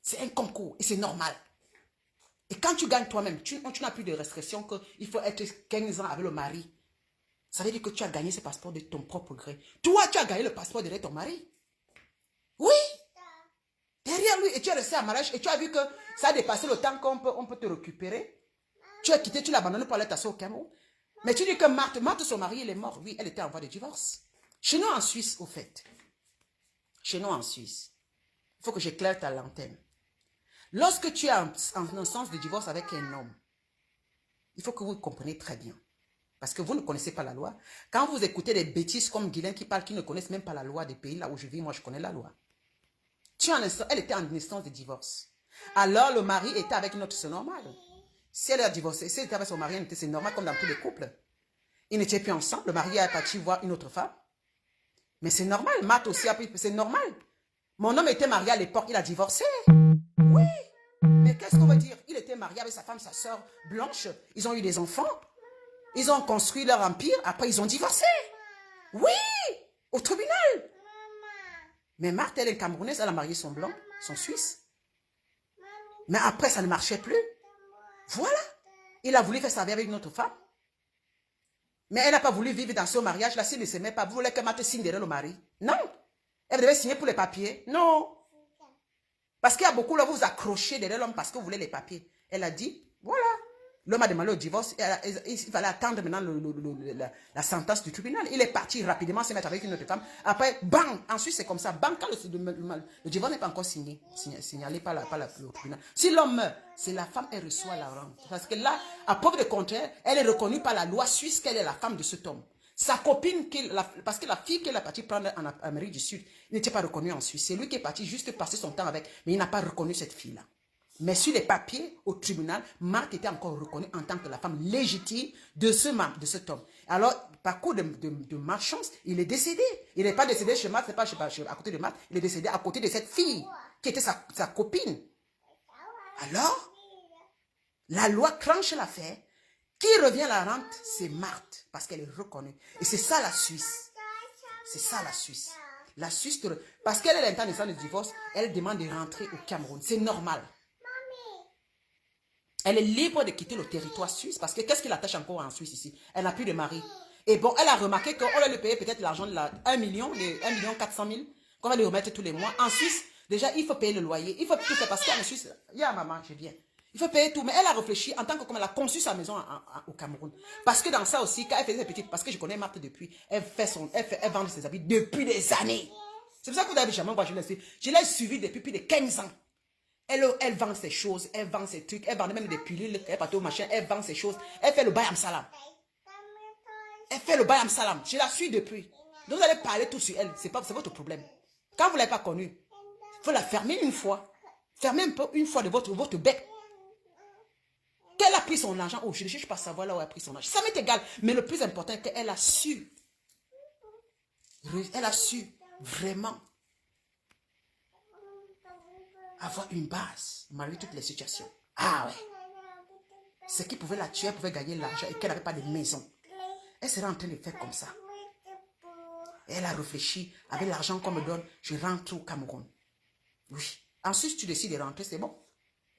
C'est un concours et c'est normal. Et quand tu gagnes toi-même, tu n'as plus de restrictions qu'il faut être 15 ans avec le mari. Ça veut dire que tu as gagné ce passeport de ton propre gré. Toi, tu as gagné le passeport derrière ton mari. Oui. Derrière lui. Et tu es resté à mariage et tu as vu que ça a dépassé le temps qu'on peut te récupérer. Tu as quitté, tu l'as abandonné pour aller t'asseoir au Cameroun. Mais tu dis que Marthe, son mari, il est mort. Oui, elle était en voie de divorce. Chez nous en Suisse, au fait. Chez nous en Suisse. Il faut que j'éclaire ta lanterne. Lorsque tu es en sens de divorce avec un homme, il faut que vous compreniez très bien. Parce que vous ne connaissez pas la loi. Quand vous écoutez des bêtises comme Guylaine qui parle, qui ne connaissent même pas la loi des pays là où je vis, moi je connais la loi. Elle était en instance de divorce. Alors le mari était avec une autre, c'est normal. Si elle a divorcé, si elle était avec son mari, c'est normal comme dans tous les couples. Ils n'étaient plus ensemble, le mari est parti voir une autre femme. Mais c'est normal, Matt aussi, c'est normal. Mon homme était marié à l'époque, il a divorcé. Oui. Mais qu'est-ce qu'on veut dire? Il était marié avec sa femme, sa soeur blanche. Ils ont eu des enfants. Ils ont construit leur empire. Après, ils ont divorcé. Oui. Au tribunal. Mais Marthe, elle est camerounaise. Elle a marié son blanc, son suisse. Mais après, ça ne marchait plus. Voilà. Il a voulu faire sa vie avec une autre femme. Mais elle n'a pas voulu vivre dans ce mariage. Là, s'il ne s'aimait pas, vous voulez que Marthe signe derrière le mari? Non. Elle devait signer pour les papiers. Non. Parce qu'il y a beaucoup, là, vous vous accrochez derrière l'homme parce que vous voulez les papiers. Elle a dit, voilà. L'homme a demandé au divorce. Il fallait attendre maintenant la sentence du tribunal. Il est parti rapidement se mettre avec une autre femme. Après, bang. Ensuite, c'est comme ça. Bang, quand le divorce n'est pas encore signalé par le tribunal. Si l'homme meurt, c'est la femme, elle reçoit la rente. Parce que là, à preuve de contraire, elle est reconnue par la loi suisse qu'elle est la femme de cet homme. Sa copine, parce que la fille qu'elle est partie prendre en Amérique du Sud n'était pas reconnue en Suisse. C'est lui qui est parti juste passer son temps avec, mais il n'a pas reconnu cette fille-là. Mais sur les papiers, au tribunal, Marthe était encore reconnue en tant que la femme légitime de cet homme. Alors, par coup de malchance, il est décédé. Il n'est pas décédé chez Marthe, c'est pas à côté de Marthe, il est décédé à côté de cette fille, qui était sa copine. Alors, la loi tranche l'affaire. Qui revient à la rente, c'est Marthe, parce qu'elle est reconnue. Et c'est ça la Suisse. C'est ça la Suisse. La Suisse, parce qu'elle est l'intention de divorce, elle demande de rentrer au Cameroun. C'est normal. Elle est libre de quitter le territoire suisse, parce que qu'est-ce qui l'attache encore en Suisse ici? Elle n'a plus de mari. Et bon, elle a remarqué qu'on va lui payer peut-être l'argent de 1 million, les 1 million 400 000, qu'on va lui remettre tous les mois. En Suisse, déjà, il faut payer le loyer. Il faut tout faire, parce qu'en Suisse, il y a maman, je viens. Il faut payer tout, mais elle a réfléchi en tant que comme elle a conçu sa maison au Cameroun. Parce que dans ça aussi, quand elle faisait petite, parce que je connais Marthe depuis, elle vend ses habits depuis des années. C'est pour ça que vous avez jamais moi je l'ai suivie depuis plus de 15 ans. Elle vend ses choses, elle vend ses trucs, elle vend même des pilules, elle part au machin, elle vend ses choses, elle fait le bayam salam. Elle fait le bayam salam. Je la suis depuis. Donc vous allez parler tout sur elle, c'est votre problème. Quand vous ne l'avez pas connue, il faut la fermer une fois. Fermez un peu une fois de votre bec. Qu'elle a pris son argent, oh, je ne cherche pas à savoir là où elle a pris son argent. Ça m'est égal. Mais le plus important, c'est qu'elle a su. Elle a su vraiment avoir une base, malgré toutes les situations. Ah ouais. Ce qui pouvait la tuer, elle pouvait gagner l'argent et qu'elle n'avait pas de maison. Elle serait en train de faire comme ça. Elle a réfléchi, avec l'argent qu'on me donne, je rentre au Cameroun. Oui. Ensuite, tu décides de rentrer, c'est bon.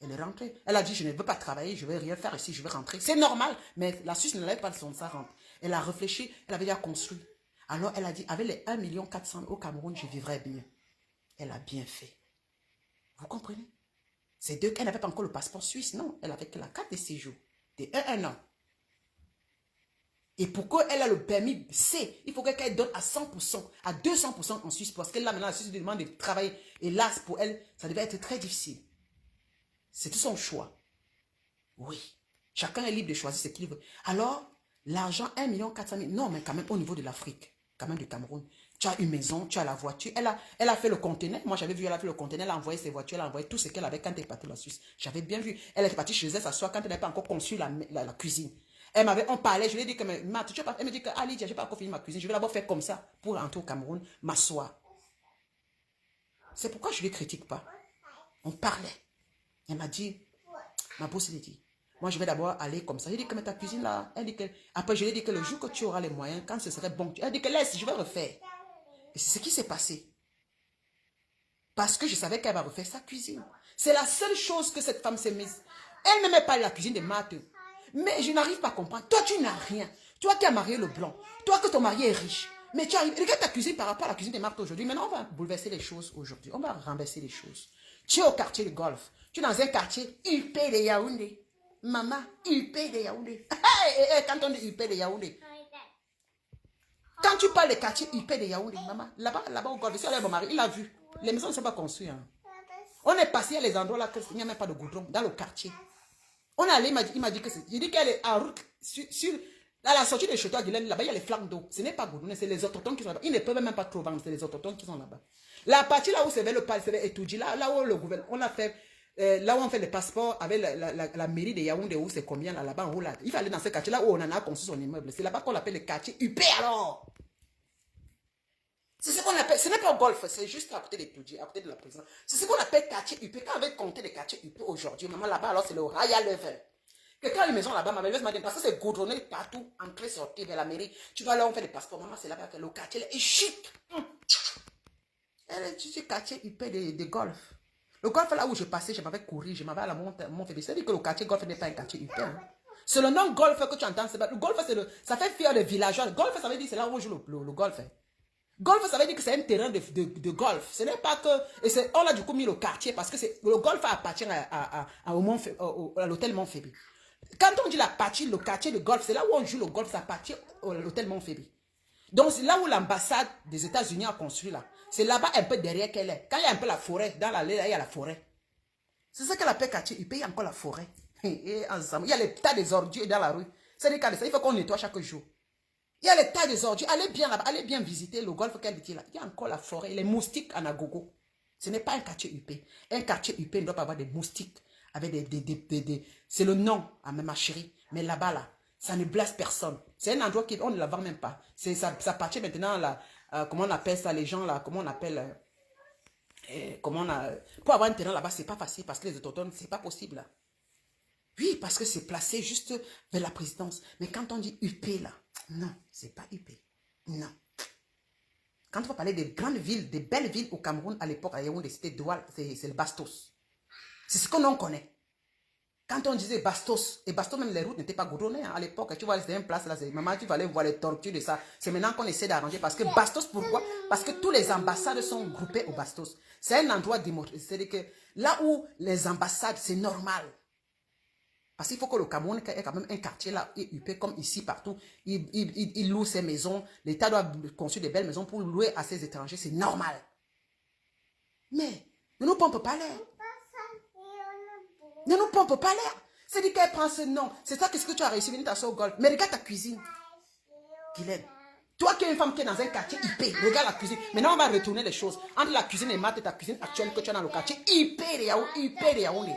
Elle est rentrée. Elle a dit, je ne veux pas travailler, je ne vais rien faire ici, je vais rentrer. C'est normal, mais la Suisse ne l'avait pas de sa rente. Elle a réfléchi, elle avait déjà construit. Alors, elle a dit, avec les 1 400 000 au Cameroun, je vivrais bien. Elle a bien fait. Vous comprenez? C'est deux, elle n'avait pas encore le passeport suisse, non. Elle avait que la carte de séjour. De 1 an. Et pourquoi elle a le permis C, il faut qu'elle donne à 100%, à 200% en Suisse. Parce que là, maintenant, la Suisse lui demande de travailler. Et là, pour elle, ça devait être très difficile. C'est tout son choix. Oui. Chacun est libre de choisir ce qu'il veut. Alors, l'argent, 1 400 000, non, mais quand même au niveau de l'Afrique, quand même du Cameroun. Tu as une maison, tu as la voiture. Elle a fait le conteneur. Moi, j'avais vu, elle a fait le conteneur, elle a envoyé ses voitures, elle a envoyé tout ce qu'elle avait quand elle est partie de la Suisse. J'avais bien vu. Elle est partie chez elle s'asseoir quand elle n'avait pas encore conçu la cuisine. On parlait, je lui ai dit que, Matt, elle me dit que, Ali, je n'ai pas encore fini ma cuisine. Je vais d'abord faire comme ça pour rentrer au Cameroun, m'asseoir. C'est pourquoi je ne les critique pas. On parlait. Elle m'a dit, ma boss, elle dit, moi je vais d'abord aller comme ça. J'ai dit que mais ta cuisine là, elle dit que, après je lui ai dit que le jour que tu auras les moyens, quand ce serait bon, elle dit que laisse, je vais refaire. Et c'est ce qui s'est passé. Parce que je savais qu'elle va refaire sa cuisine. C'est la seule chose que cette femme s'est mise. Elle ne met pas la cuisine de Marthe. Mais je n'arrive pas à comprendre. Toi, tu n'as rien. Toi qui as marié le blanc. Toi que ton mari est riche. Mais tu arrives. Regarde ta cuisine par rapport à la cuisine de Marthe aujourd'hui. Maintenant, on va bouleverser les choses aujourd'hui. On va renverser les choses. Tu es au quartier de golf. Tu es dans un quartier UP de Yaoundé. Maman, UP de Yaoundé. Quand on dit UP de Yaoundé. Quand tu parles des quartiers UP de Yaoundé, maman, là-bas au golf, c'est mon mari, il a vu. Les maisons ne sont pas construites. Hein. On est passé à les endroits là, il n'y a même pas de goudron, dans le quartier. On est allé, il m'a dit que c'est. Il dit qu'elle est en route, à la sortie de chez toi, là-bas, il y a les flancs d'eau. Ce n'est pas goudron, c'est les autochtones qui sont là-bas. Ils ne peuvent même pas trop vendre, c'est les autochtones qui sont là-bas. La partie là où c'est vers le palais, c'est vers Etoudji, là où le gouvernement, on a fait là où on fait les passeports, avec la mairie de Yaoundé, où c'est combien là-bas en haut là. Il faut aller dans ce quartier là où on en a construit son immeuble. C'est là-bas qu'on appelle le quartier UP alors. C'est ce qu'on appelle, ce n'est pas au golf, c'est juste à côté des Toudji, à côté de la prison. C'est ce qu'on appelle quartier UP. Quand on avait compté les quartiers UP aujourd'hui, maman là-bas, alors c'est le Royal Level. Quelqu'un a une maison là-bas, ma mère m'a dit, parce que c'est goudronné partout, entrée, sortie vers la mairie. Tu vas là, on fait des passeports, maman, c'est là-bas que le quartier est chic. Elle est du quartier UP de golf. Le golf là où je passais, je m'avais couru, je m'avais à la Montpellier. C'est-à-dire que le quartier golf n'est pas un quartier UP. Hein. C'est le nom golf que tu entends. Le golf, ça fait fier les villageois. Le golf, ça veut dire c'est là où on joue le golf. Hein. Golf, ça veut dire que c'est un terrain de golf. Ce n'est pas que... Et on a du coup mis le quartier parce que le golf appartient à l'hôtel Montpellier. Quand on dit la partie, le quartier de golf, c'est là où on joue le golf, ça appartient à l'hôtel Montpellier. Donc c'est là où l'ambassade des États-Unis a construit là. C'est là-bas un peu derrière qu'elle est. Quand il y a un peu la forêt, dans l'allée, là, il y a la forêt. C'est ça qu'elle appelle quartier. Il paye encore la forêt. Et ensemble, il y a les tas des ordures dans la rue. C'est-à-dire qu'il faut qu'on nettoie chaque jour. Il y a les tas des ordures. Allez bien là-bas, allez bien visiter le golf qu'elle dit là. Il y a encore la forêt, les moustiques en agogo. Ce n'est pas un quartier UP. Un quartier UP ne doit pas avoir des moustiques. Avec c'est le nom à ma chérie. Mais là-bas, là, ça ne blesse personne. C'est un endroit qu'on ne la vend même pas. Ça appartient maintenant à comment on appelle ça, les gens là, comment on appelle... pour avoir un terrain là-bas, c'est pas facile parce que les autochtones, c'est pas possible là. Oui, parce que c'est placé juste vers la présidence. Mais quand on dit UP là, non, c'est pas UP. Non. Quand on va parler des grandes villes, des belles villes au Cameroun à l'époque, à Yaoundé, c'était Douala, c'est le Bastos. C'est ce qu'on connaît. Quand on disait Bastos, et Bastos, même les routes n'étaient pas goudronnées hein, à l'époque. Tu vois, c'était une place là, maman, tu vas aller voir les tortues de ça. C'est maintenant qu'on essaie d'arranger. Parce que Bastos, pourquoi? Parce que tous les ambassades sont groupées au Bastos. C'est un endroit démocratique. C'est-à-dire que là où les ambassades, c'est normal. Parce qu'il faut que le Cameroun ait quand même un quartier là, UP, comme ici, partout. Il loue ses maisons. L'État doit construire des belles maisons pour louer à ses étrangers. C'est normal. Mais ne nous pompe pas l'air. Ne nous pompe pas l'air. C'est-à-dire qu'elle prend ce nom. C'est ça, qu'est-ce que tu as réussi à venir t'asseoir au golf. Mais regarde ta cuisine. Guylaine. Toi qui es une femme qui est dans un quartier IP, regarde la cuisine. Maintenant, on va retourner les choses. Entre la cuisine et maths et ta cuisine actuelle que tu as dans le quartier IP de Yaoundé.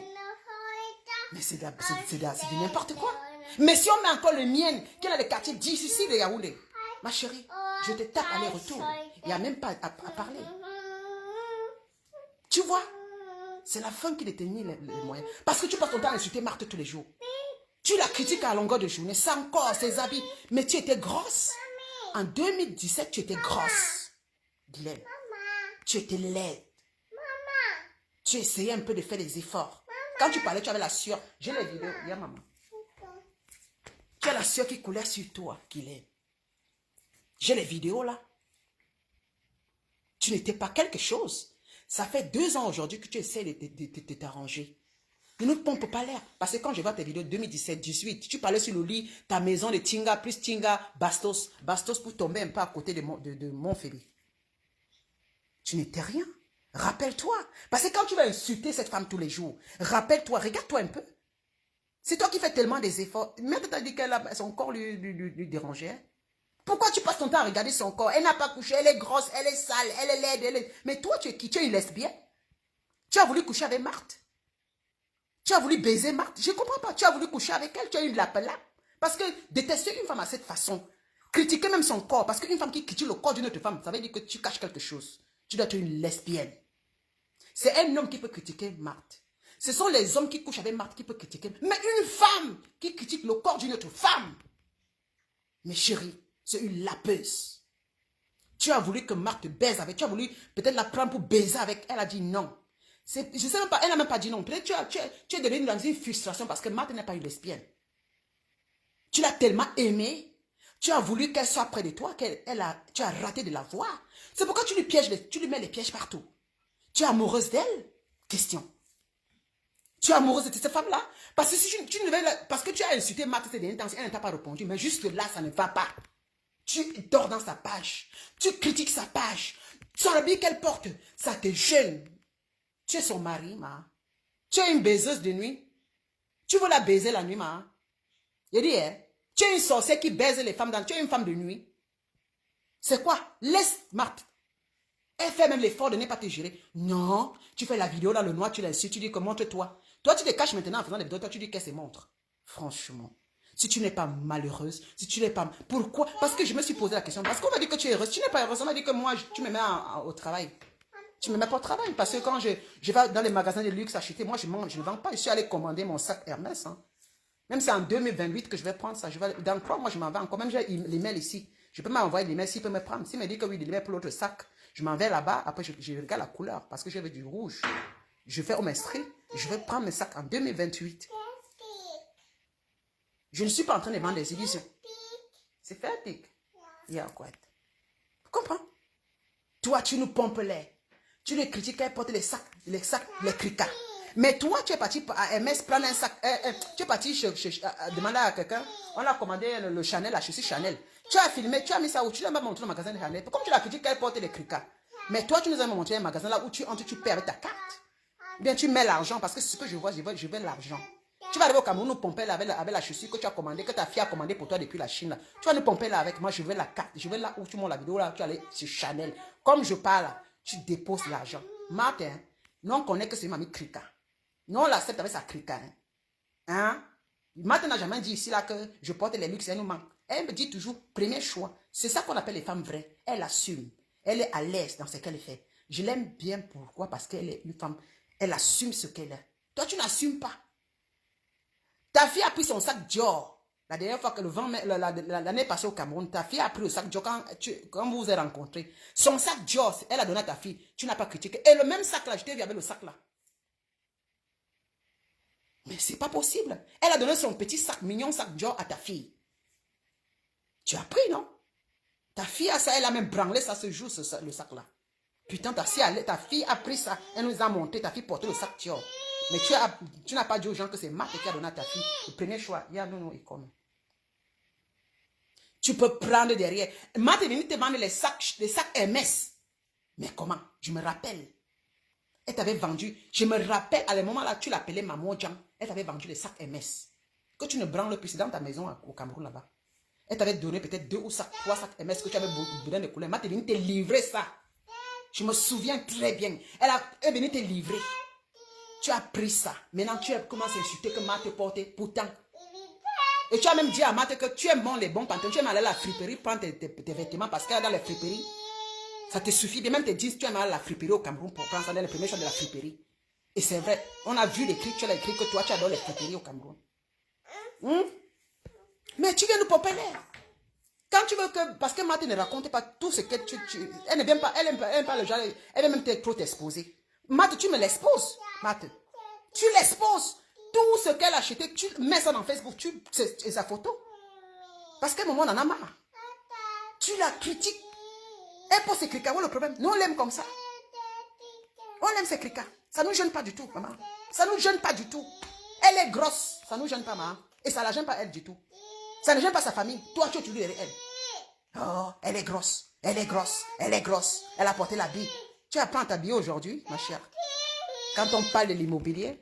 Mais c'est de n'importe quoi. Mais si on met encore le mien, qui est dans le quartier difficile de Yaoundé, ma chérie, je te tape aller-retour. Il n'y a même pas à parler. Tu vois? C'est la femme qui détenait les moyens. Parce que tu passes ton temps à insulter Marthe tous les jours. Tu la critiques à longueur de journée, sans corps, ses habits. Mais tu étais grosse. En 2017, tu étais grosse. Guylaine. Tu étais laide. Tu essayais un peu de faire des efforts. Quand tu parlais, tu avais la sueur. J'ai les vidéos. Il y a maman. Tu as la sueur qui coulait sur toi, Guylaine. J'ai les vidéos là. Tu n'étais pas quelque chose. Ça fait 2 ans aujourd'hui que tu essaies de t'arranger. Ne nous pompe pas l'air. Parce que quand je vois tes vidéos 2017, 18, tu parlais sur le lit, ta maison de Tinga, plus Tinga, Bastos. Bastos pour tomber un peu à côté de Montpellier. Tu n'étais rien. Rappelle-toi. Parce que quand tu vas insulter cette femme tous les jours, rappelle-toi, regarde-toi un peu. C'est toi qui fais tellement des efforts. Même tu as dit que son corps lui dérangeait. Pourquoi tu passes ton temps à regarder son corps? Elle n'a pas couché, elle est grosse, elle est sale, elle est laide, Mais toi, tu es qui? Tu es une lesbienne? Tu as voulu coucher avec Marthe? Tu as voulu baiser Marthe? Je ne comprends pas. Tu as voulu coucher avec elle? Tu as eu de la pelle là? Parce que détester une femme à cette façon, critiquer même son corps, parce qu'une femme qui critique le corps d'une autre femme, ça veut dire que tu caches quelque chose. Tu dois être une lesbienne. C'est un homme qui peut critiquer Marthe. Ce sont les hommes qui couchent avec Marthe qui peuvent critiquer. Mais une femme qui critique le corps d'une autre femme. Mais chérie, c'est une lapeuse. Tu as voulu que Marthe te baise avec. Tu as voulu peut-être la prendre pour baiser avec. Elle a dit non. Je ne sais même pas. Elle n'a même pas dit non. Peut-être tu es devenu dans une frustration parce que Marthe n'est pas une lesbienne. Tu l'as tellement aimée. Tu as voulu qu'elle soit près de toi. Tu as raté de la voir. C'est pourquoi tu lui mets les pièges partout. Tu es amoureuse d'elle? Question. Tu es amoureuse de cette femme-là? Parce que si parce que tu as insulté Marthe, c'est des intentions, elle ne t'a pas répondu. Mais juste là, ça ne va pas. Tu dors dans sa page. Tu critiques sa page. Son habit qu'elle porte, ça te gêne. Tu es son mari, ma. Tu es une baiseuse de nuit. Tu veux la baiser la nuit, ma. Je dis, hein, tu es une sorcière qui baise les femmes. Tu es une femme de nuit. C'est quoi? Laisse Marthe. Elle fait même l'effort de ne pas te gérer. Non, tu fais la vidéo dans le noir, tu l'insultes, tu dis que montre-toi. Toi, tu te caches maintenant en faisant des vidéos, toi, tu dis qu'elle se montre. Franchement, si tu n'es pas malheureuse, si tu n'es pas... Pourquoi? Parce que je me suis posé la question. Parce qu'on va dire que tu es heureuse. Tu n'es pas heureuse. On va dire que moi, tu me mets au travail. Tu me mets pas au travail. Parce que quand je vais dans les magasins de luxe acheter, moi, je ne vends pas. Je suis allé commander mon sac Hermès. Hein. Même si c'est en 2028 que je vais prendre ça. Dans 3 mois, je m'en vais encore. Même j'ai l'email ici. Je peux m'envoyer l'email s'il peut me prendre. S'il me dit que oui, l'email pour l'autre sac, je m'en vais là-bas. Après, je regarde la couleur parce que je veux du rouge. Je fais au m'inscrire. Je vais prendre mes sacs en 2028. Je ne suis pas en train de vendre des illusions. C'est fait, pic. Il y a quoi? Tu comprends? Toi, tu nous pompes l'air. Tu les critiques, elle porte les sacs, les cricas. Mais toi, tu es parti à MS prendre un sac. Tu es parti demander à quelqu'un. On a commandé le Chanel, la chaussure Chanel. Tu as filmé, tu as mis ça où tu l'as même montré au magasin de Chanel. Comme tu l'as critiqué, elle porte les cricas. Mais toi, tu nous as montré un magasin là où tu entres, tu paies avec ta carte. Bien, tu mets l'argent parce que c'est ce que je vois, je veux l'argent. Tu vas arriver au Cameroun, nous pomper là avec la chaussure que tu as commandée, que ta fille a commandée pour toi depuis la Chine. Là. Tu vas nous pomper là avec moi, je veux la carte. Je veux là où tu montes la vidéo, là, tu allais sur Chanel. Comme je parle, tu déposes l'argent. Martin, nous on connaît que c'est mamie Krika. Nous on l'accepte avec sa Krika. Hein? Martin n'a jamais dit ici là que je porte les luxes, elle nous manque. Elle me dit toujours, premier choix. C'est ça qu'on appelle les femmes vraies. Elle assume. Elle est à l'aise dans ce qu'elle fait. Je l'aime bien, pourquoi? Parce qu'elle est une femme. Elle assume ce qu'elle est. Toi, tu n'assumes pas. Ta fille a pris son sac Dior. La dernière fois que l'année passée au Cameroun, ta fille a pris le sac Dior quand vous vous êtes rencontrés. Son sac Dior, elle a donné à ta fille. Tu n'as pas critiqué. Et le même sac là, je t'ai vu avec le sac là. Mais c'est pas possible. Elle a donné son petit sac, mignon sac Dior à ta fille. Tu as pris, non? Ta fille a ça, elle a même branlé ça ce jour, le sac là. Putain, ta fille a pris ça. Elle nous a monté, ta fille portait le sac Dior. Mais tu n'as pas dit aux gens que c'est Marthe qui a donné à ta fille. Le premier choix, il y a non, et comme. Tu peux prendre derrière. Marthe est venue te vendre les sacs MS. Mais comment? Je me rappelle. Elle t'avait vendu. Je me rappelle, à ce moment-là, tu l'appelais Maman Jean. Elle t'avait vendu les sacs MS. Que tu ne branles plus dans ta maison au Cameroun là-bas. Elle t'avait donné peut-être 2 ou 3 sacs MS que tu avais besoin de couleurs. Marthe est venue te livrer ça. Je me souviens très bien. Elle est venue te livrer. Tu as pris ça. Maintenant, tu commences à insulter que Marthe portait. Pourtant. Et tu as même dit à Marthe que tu aimes bon les bons pantalons. Tu aimes aller à la friperie, prendre tes vêtements parce qu'elle est dans les friperies. Ça te suffit. Bien même te dire, tu aimes aller à la friperie au Cameroun pour prendre ça dans les premières choses de la friperie. Et c'est vrai. On a vu l'écrit, tu as écrit que toi, tu adores les friperies au Cameroun. Mais tu viens nous pomper l'air. Quand tu veux que... Parce que Marthe ne raconte pas tout ce que elle ne vient pas... Elle n'aime pas le genre... Elle aime même trop t'exposer. Marthe, tu me l'exposes. Marthe, tu l'exposes. Tout ce qu'elle a acheté, tu mets ça dans Facebook, c'est sa photo. Parce qu'à un moment, on en a marre. Tu la critiques. Elle pose ses cricas. Où est le problème? Nous, on l'aime comme ça. On aime ses cricas. Ça ne nous gêne pas du tout, maman. Ça ne nous gêne pas du tout. Elle est grosse. Ça ne nous gêne pas, maman. Et ça ne la gêne pas elle du tout. Ça ne gêne pas sa famille. Toi, tu es toujours derrière elle. Oh, elle est grosse. Elle est grosse. Elle est grosse. Elle a porté la bille. Tu apprends à t'habiller aujourd'hui, ma chère. Quand on parle de l'immobilier,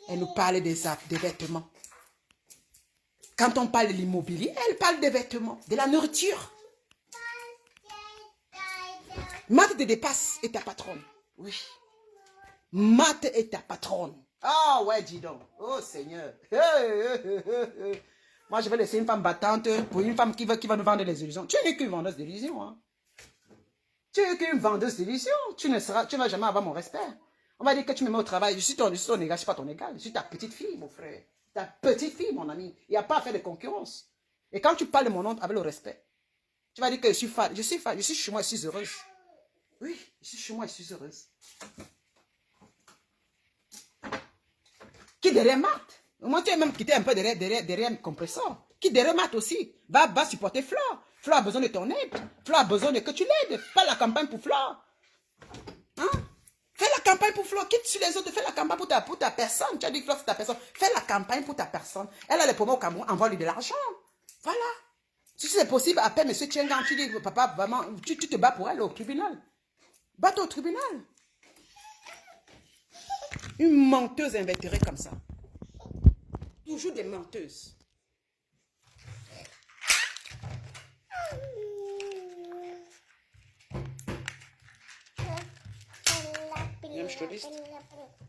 elle nous parle des vêtements. Quand on parle de l'immobilier, elle parle des vêtements, de la nourriture. Marthe te dépasse et ta patronne. Oui. Marthe est ta patronne. Ah ouais, dis donc. Oh Seigneur. Moi, je vais laisser une femme battante pour une femme qui va nous vendre des illusions. Tu n'es qu'une vendeuse d'illusions. Hein. Tu n'es qu'une vendeuse d'illusions. Tu ne vas jamais avoir mon respect. On va dire que tu me mets au travail. Je suis ton égal, je ne suis pas ton égal. Je suis ta petite fille, mon frère. Ta petite fille, mon ami. Il n'y a pas à faire de concurrence. Et quand tu parles de mon nom avec le respect, tu vas dire que je suis fan. Je suis chez moi, je suis heureuse. Oui, je suis chez moi, je suis heureuse. Qui derrière Marthe? Moi, tu es même quitté un peu derrière compresseur. Qui derrière Marthe aussi? Va supporter Flore. Flore a besoin de ton aide. Flore a besoin de que tu l'aides. Fais la campagne pour Flore. Hein? Fais la campagne pour Flore. Quitte sur les autres. Fais la campagne pour ta personne. Tu as dit que Flore, c'est ta personne. Fais la campagne pour ta personne. Elle a les promos au Cameroun. Envoie-lui de l'argent. Voilà. Si c'est possible, appelle M. Tchengan. Tu dis, papa, vraiment, tu te bats pour elle au tribunal. Bats-toi au tribunal. Une menteuse invétérée comme ça. Toujours des menteuses. je te dis.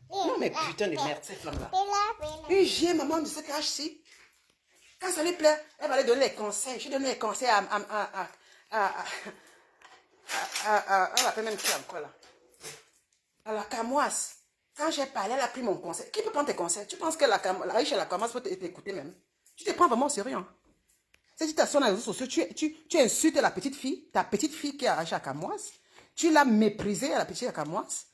Non, mais putain de merde, ces flammes-là. Une vieille maman de cet âge-ci, quand ça lui plaît, elle va lui donner les conseils. Je donne les conseils elle appelle même qui encore là? À la Camoise. Quand j'ai parlé, elle a pris mon conseil. Qui peut prendre tes conseils? Tu penses que la Aïcha la Camoise peut t'écouter même? Tu te prends vraiment au sérieux. Hein? Si tu t'assois dans les réseaux sociaux, tu insultes la petite fille, ta petite fille qui est Aïcha Camoise. Tu l'as méprisée à la petite Camoise.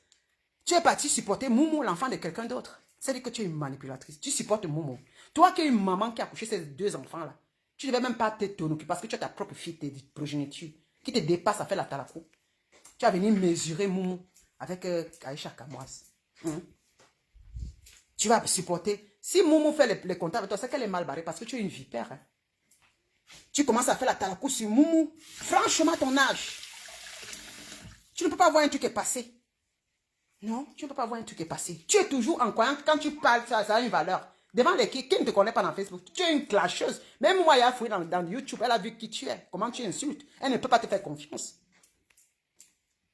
Tu es parti supporter Moumou, l'enfant de quelqu'un d'autre. C'est-à-dire que tu es une manipulatrice. Tu supportes Moumou. Toi qui es une maman qui a accouché ces deux enfants-là, tu ne devais même pas t'en occuper parce que tu as ta propre fille, tes progénitures, qui te dépasse à faire la talakou. Tu as venu mesurer Moumou avec Aïcha Kamoise. Tu vas supporter. Si Moumou fait les contacts avec toi, c'est qu'elle est mal barrée parce que tu es une vipère. Hein. Tu commences à faire la talakou sur Moumou. Franchement, ton âge. Tu ne peux pas voir un truc qui est passé. Non, tu ne peux pas voir un truc qui est passé. Tu es toujours en croyant que quand tu parles, ça a une valeur. Devant les qui ne te connaît pas dans Facebook, tu es une clasheuse. Même moi, il y a fouillé dans YouTube, elle a vu qui tu es, comment tu insultes. Elle ne peut pas te faire confiance.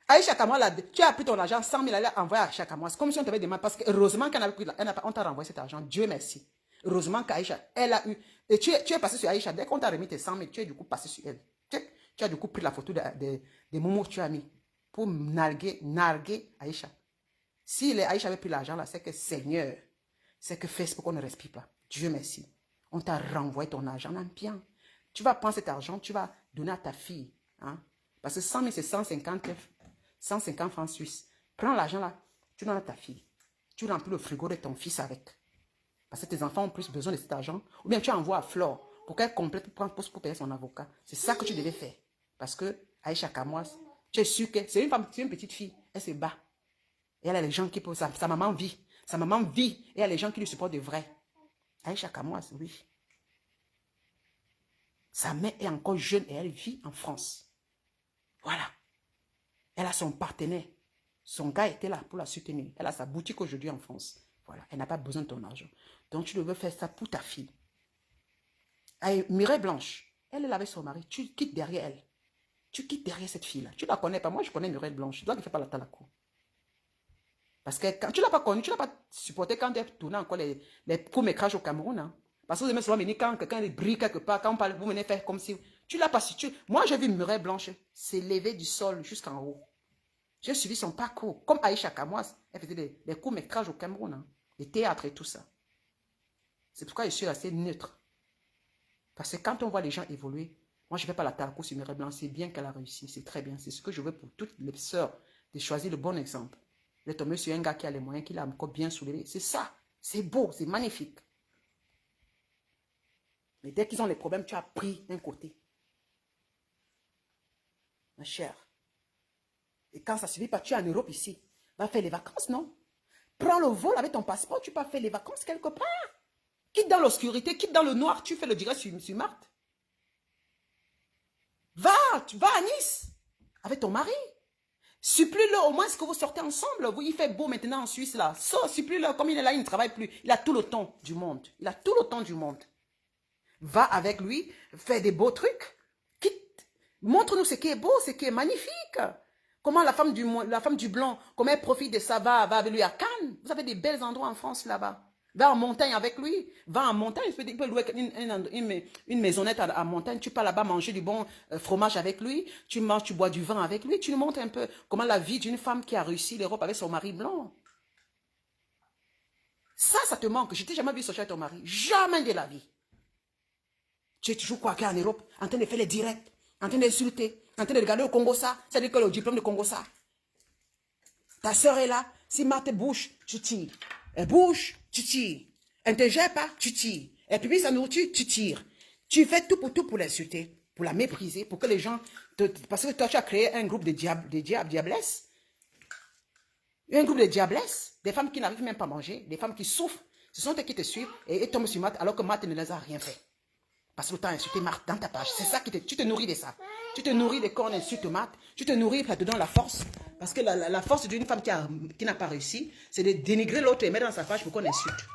Aïcha Kamois, tu as pris ton argent, 100 000, elle a envoyé à Aïcha Kamois. Comme si on t'avait demandé, parce que heureusement qu'on avait pris, on t'a renvoyé cet argent, Dieu merci. Heureusement qu'Aïcha, elle a eu, et tu es passé sur Aïcha, dès qu'on t'a remis tes 100 000, tu es du coup passé sur elle. Tu as du coup pris la photo des momos que tu as mis pour narguer Aïcha. Si les Aïcha avait pris l'argent là, c'est que Seigneur, c'est que Facebook, on ne respire pas. Dieu merci. On t'a renvoyé ton argent en bien. Tu vas prendre cet argent, tu vas donner à ta fille. Hein? Parce que 100 000, c'est 150 francs suisses. Prends l'argent là, tu donnes à ta fille. Tu remplis le frigo de ton fils avec. Parce que tes enfants ont plus besoin de cet argent. Ou bien tu envoies à Flore pour qu'elle complète pour payer son avocat. C'est ça que tu devais faire. Parce que Aïcha Kamois, tu es sûr que c'est une femme, c'est une petite fille. Elle se bat. Et elle a les gens qui peuvent... Sa maman vit. Sa maman vit. Et il y a les gens qui lui supportent de vrai. Aïcha Kamoise, oui. Sa mère est encore jeune et elle vit en France. Voilà. Elle a son partenaire. Son gars était là pour la soutenir. Elle a sa boutique aujourd'hui en France. Voilà. Elle n'a pas besoin de ton argent. Donc tu devais faire ça pour ta fille. Et Mireille Blanche, elle est là avec son mari. Tu quittes derrière elle. Tu quittes derrière cette fille-là. Tu ne la connais pas. Moi, je connais Mireille Blanche. Toi qui ne fais pas la talakou. Parce que quand tu ne l'as pas connu, tu ne l'as pas supporté quand elle tournait encore les courts-métrages au Cameroun. Hein. Parce que vous aimez souvent venir quand quelqu'un brille quelque part, quand on parle, vous venez faire comme si... Tu ne l'as pas su. Moi, j'ai vu Mireille Blanche s'élever du sol jusqu'en haut. J'ai suivi son parcours. Comme Aïcha Kamoise, elle faisait des courts-métrages au Cameroun. Hein, des théâtres et tout ça. C'est pourquoi je suis assez neutre. Parce que quand on voit les gens évoluer, moi, je ne fais pas la talco sur Mireille Blanche. C'est bien qu'elle a réussi. C'est très bien. C'est ce que je veux pour toutes les sœurs, de choisir le bon exemple. De tomber sur un gars qui a les moyens, qui l'a encore bien soulevé. C'est ça. C'est beau, c'est magnifique. Mais dès qu'ils ont les problèmes, tu as pris un côté. Ma chère. Et quand ça ne suffit pas, tu es en Europe ici. Va faire les vacances, non? Prends le vol avec ton passeport, tu peux faire les vacances quelque part. Quitte dans l'obscurité, quitte dans le noir, tu fais le direct sur Marthe. Tu vas à Nice avec ton mari. Supplie-le au moins ce que vous sortez ensemble. Il fait beau maintenant en Suisse là. Supplie-le, comme il est là, il ne travaille plus. Il a tout le temps du monde. Il a tout le temps du monde. Va avec lui, fais des beaux trucs. Quitte. Montre-nous ce qui est beau, ce qui est magnifique. Comment la femme du blanc, comment elle profite de ça, va avec lui à Cannes. Vous avez des bels endroits en France là-bas. Va en montagne avec lui. Va en montagne. Il peut louer une maisonnette à montagne. Tu pars là-bas manger du bon fromage avec lui. Tu manges, tu bois du vin avec lui. Tu nous montres un peu comment la vie d'une femme qui a réussi l'Europe avec son mari blanc. Ça te manque. Je t'ai jamais vu sortir avec ton mari. Jamais de la vie. Tu es toujours quoi en Europe, en train de faire les directs, en train d'insulter, en train de regarder au Congo ça. C'est-à-dire que le diplôme de Congo ça. Ta soeur est là. Si Marthe bouge, tu tires. Elle bouge, tu tires. Elle ne te gère pas, tu tires. Elle publie sa nourriture, tu tires. Tu fais tout pour l'insulter, pour la mépriser, pour que les gens... Parce que toi, tu as créé un groupe de diablesses. Un groupe de diablesses. Des femmes qui n'arrivent même pas à manger. Des femmes qui souffrent. Ce sont elles qui te suivent et tombent sur Marthe alors que Marthe ne les a rien fait. Parce que tu as insulté Marthe dans ta page. C'est ça tu te nourris de ça. Tu te nourris de quand on insulte Marthe. Tu te nourris, ça te donne la force. Parce que la force d'une femme qui n'a pas réussi, c'est de dénigrer l'autre et mettre dans sa page pour qu'on insulte.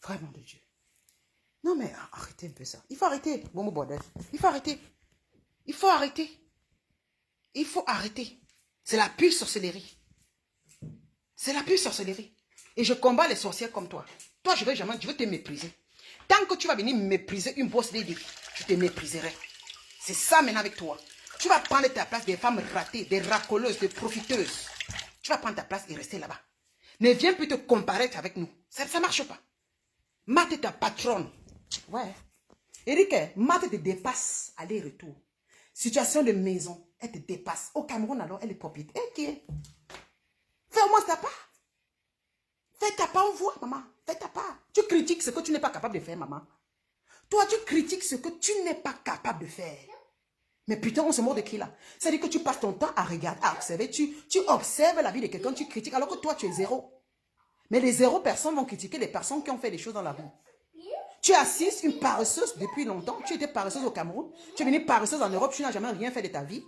Vraiment de Dieu. Non, mais arrêtez un peu ça. Il faut arrêter, bon bordel. Il faut arrêter. Il faut arrêter. Il faut arrêter. C'est la pure sorcellerie. C'est la pure sorcellerie. Et je combats les sorcières comme toi. Toi, je veux te mépriser. Tant que tu vas venir mépriser une boss lady, je te mépriserai. C'est ça maintenant avec toi. Tu vas prendre ta place des femmes ratées, des racoleuses, des profiteuses. Tu vas prendre ta place et rester là-bas. Ne viens plus te comparer avec nous. Ça ne marche pas. Matt est ta patronne. Ouais. Eric, Matt te dépasse aller-retour. Situation de maison, elle te dépasse. Au Cameroun, alors, elle est propriétaire. Elle qui est? Fais au moins ta part. Fais ta part, on voit, maman. Fais ta part. Tu critiques ce que tu n'es pas capable de faire, maman. Toi, tu critiques ce que tu n'es pas capable de faire. Mais putain, on se moque de qui là? C'est-à-dire que tu passes ton temps à regarder, à observer. Tu observes la vie de quelqu'un, tu critiques, alors que toi, tu es zéro. Mais les zéro personnes vont critiquer les personnes qui ont fait des choses dans la vie. Tu assistes une paresseuse depuis longtemps. Tu étais paresseuse au Cameroun. Tu es venue paresseuse en Europe. Tu n'as jamais rien fait de ta vie.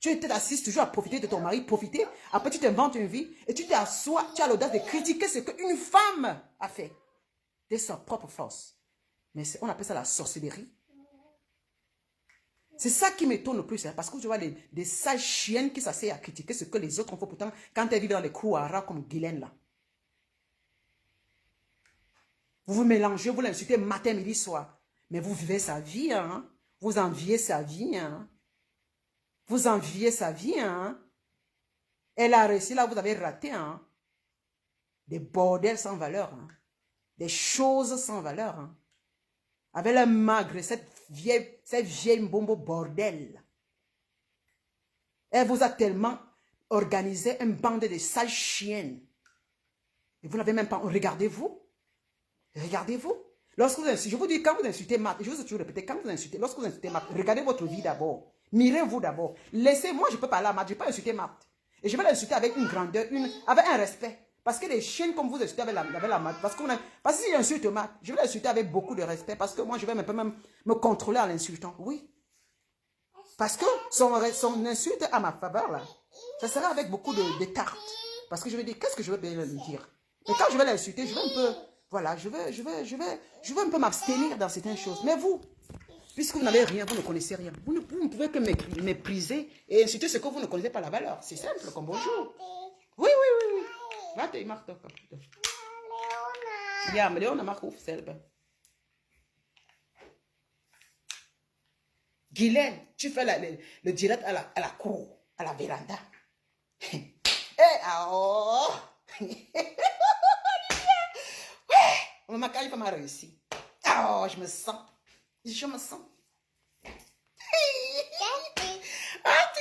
Tu assistes toujours à profiter de ton mari. Profiter. Après, tu t'inventes une vie. Et tu t'assois. Tu as l'audace de critiquer ce qu'une femme a fait. De sa propre force. Mais on appelle ça la sorcellerie. C'est ça qui m'étonne le plus. Hein, parce que tu vois des sales chiennes qui s'asseyent à critiquer ce que les autres ont fait. Pourtant, quand elles vivent dans les couloirs comme Guylaine là. Vous vous mélangez, vous l'insultez matin, midi, soir. Mais vous vivez sa vie, hein. Vous enviez sa vie, hein. Vous enviez sa vie, hein. Elle a réussi, là, vous avez raté, hein. Des bordels sans valeur, hein. Des choses sans valeur, hein. Avec le magre, cette vieille bombo bordel. Elle vous a tellement organisé un bande de sales chiennes. Et vous n'avez même pas... Regardez-vous. Regardez-vous. Lorsque vous insultez, je vous dis, quand vous insultez Matt, je vous ai toujours répété, quand vous insultez, lorsque vous insultez Matt, regardez votre vie d'abord. Mirez-vous d'abord. Laissez-moi, je peux parler à Matt, je ne vais pas insulter Matt. Et je vais l'insulter avec une grandeur, avec un respect. Parce que les chiens, comme vous insultez avec la Matt, parce que si j'insulte Matt, je vais l'insulter avec beaucoup de respect, parce que moi, je vais un peu même me contrôler en l'insultant. Oui. Parce que son insulte à ma faveur, là, ça sera avec beaucoup de tarte. Parce que je vais dire, qu'est-ce que je vais bien lui dire? Et quand je vais l'insulter, je vais un peu... Voilà, je veux un peu m'abstenir dans certaines choses. Mais vous, puisque vous n'avez rien, vous ne connaissez rien. Vous ne pouvez que mépriser et insulter ce que vous ne connaissez pas la valeur. C'est simple comme bonjour. Oui. Va te marque toi. Ya, mais Léona marque ouf, c'est Guylaine, tu fais le direct à la cour, à la véranda. Oh! Maman Khalifa m'a réussi. Oh, je me sens. Je me sens.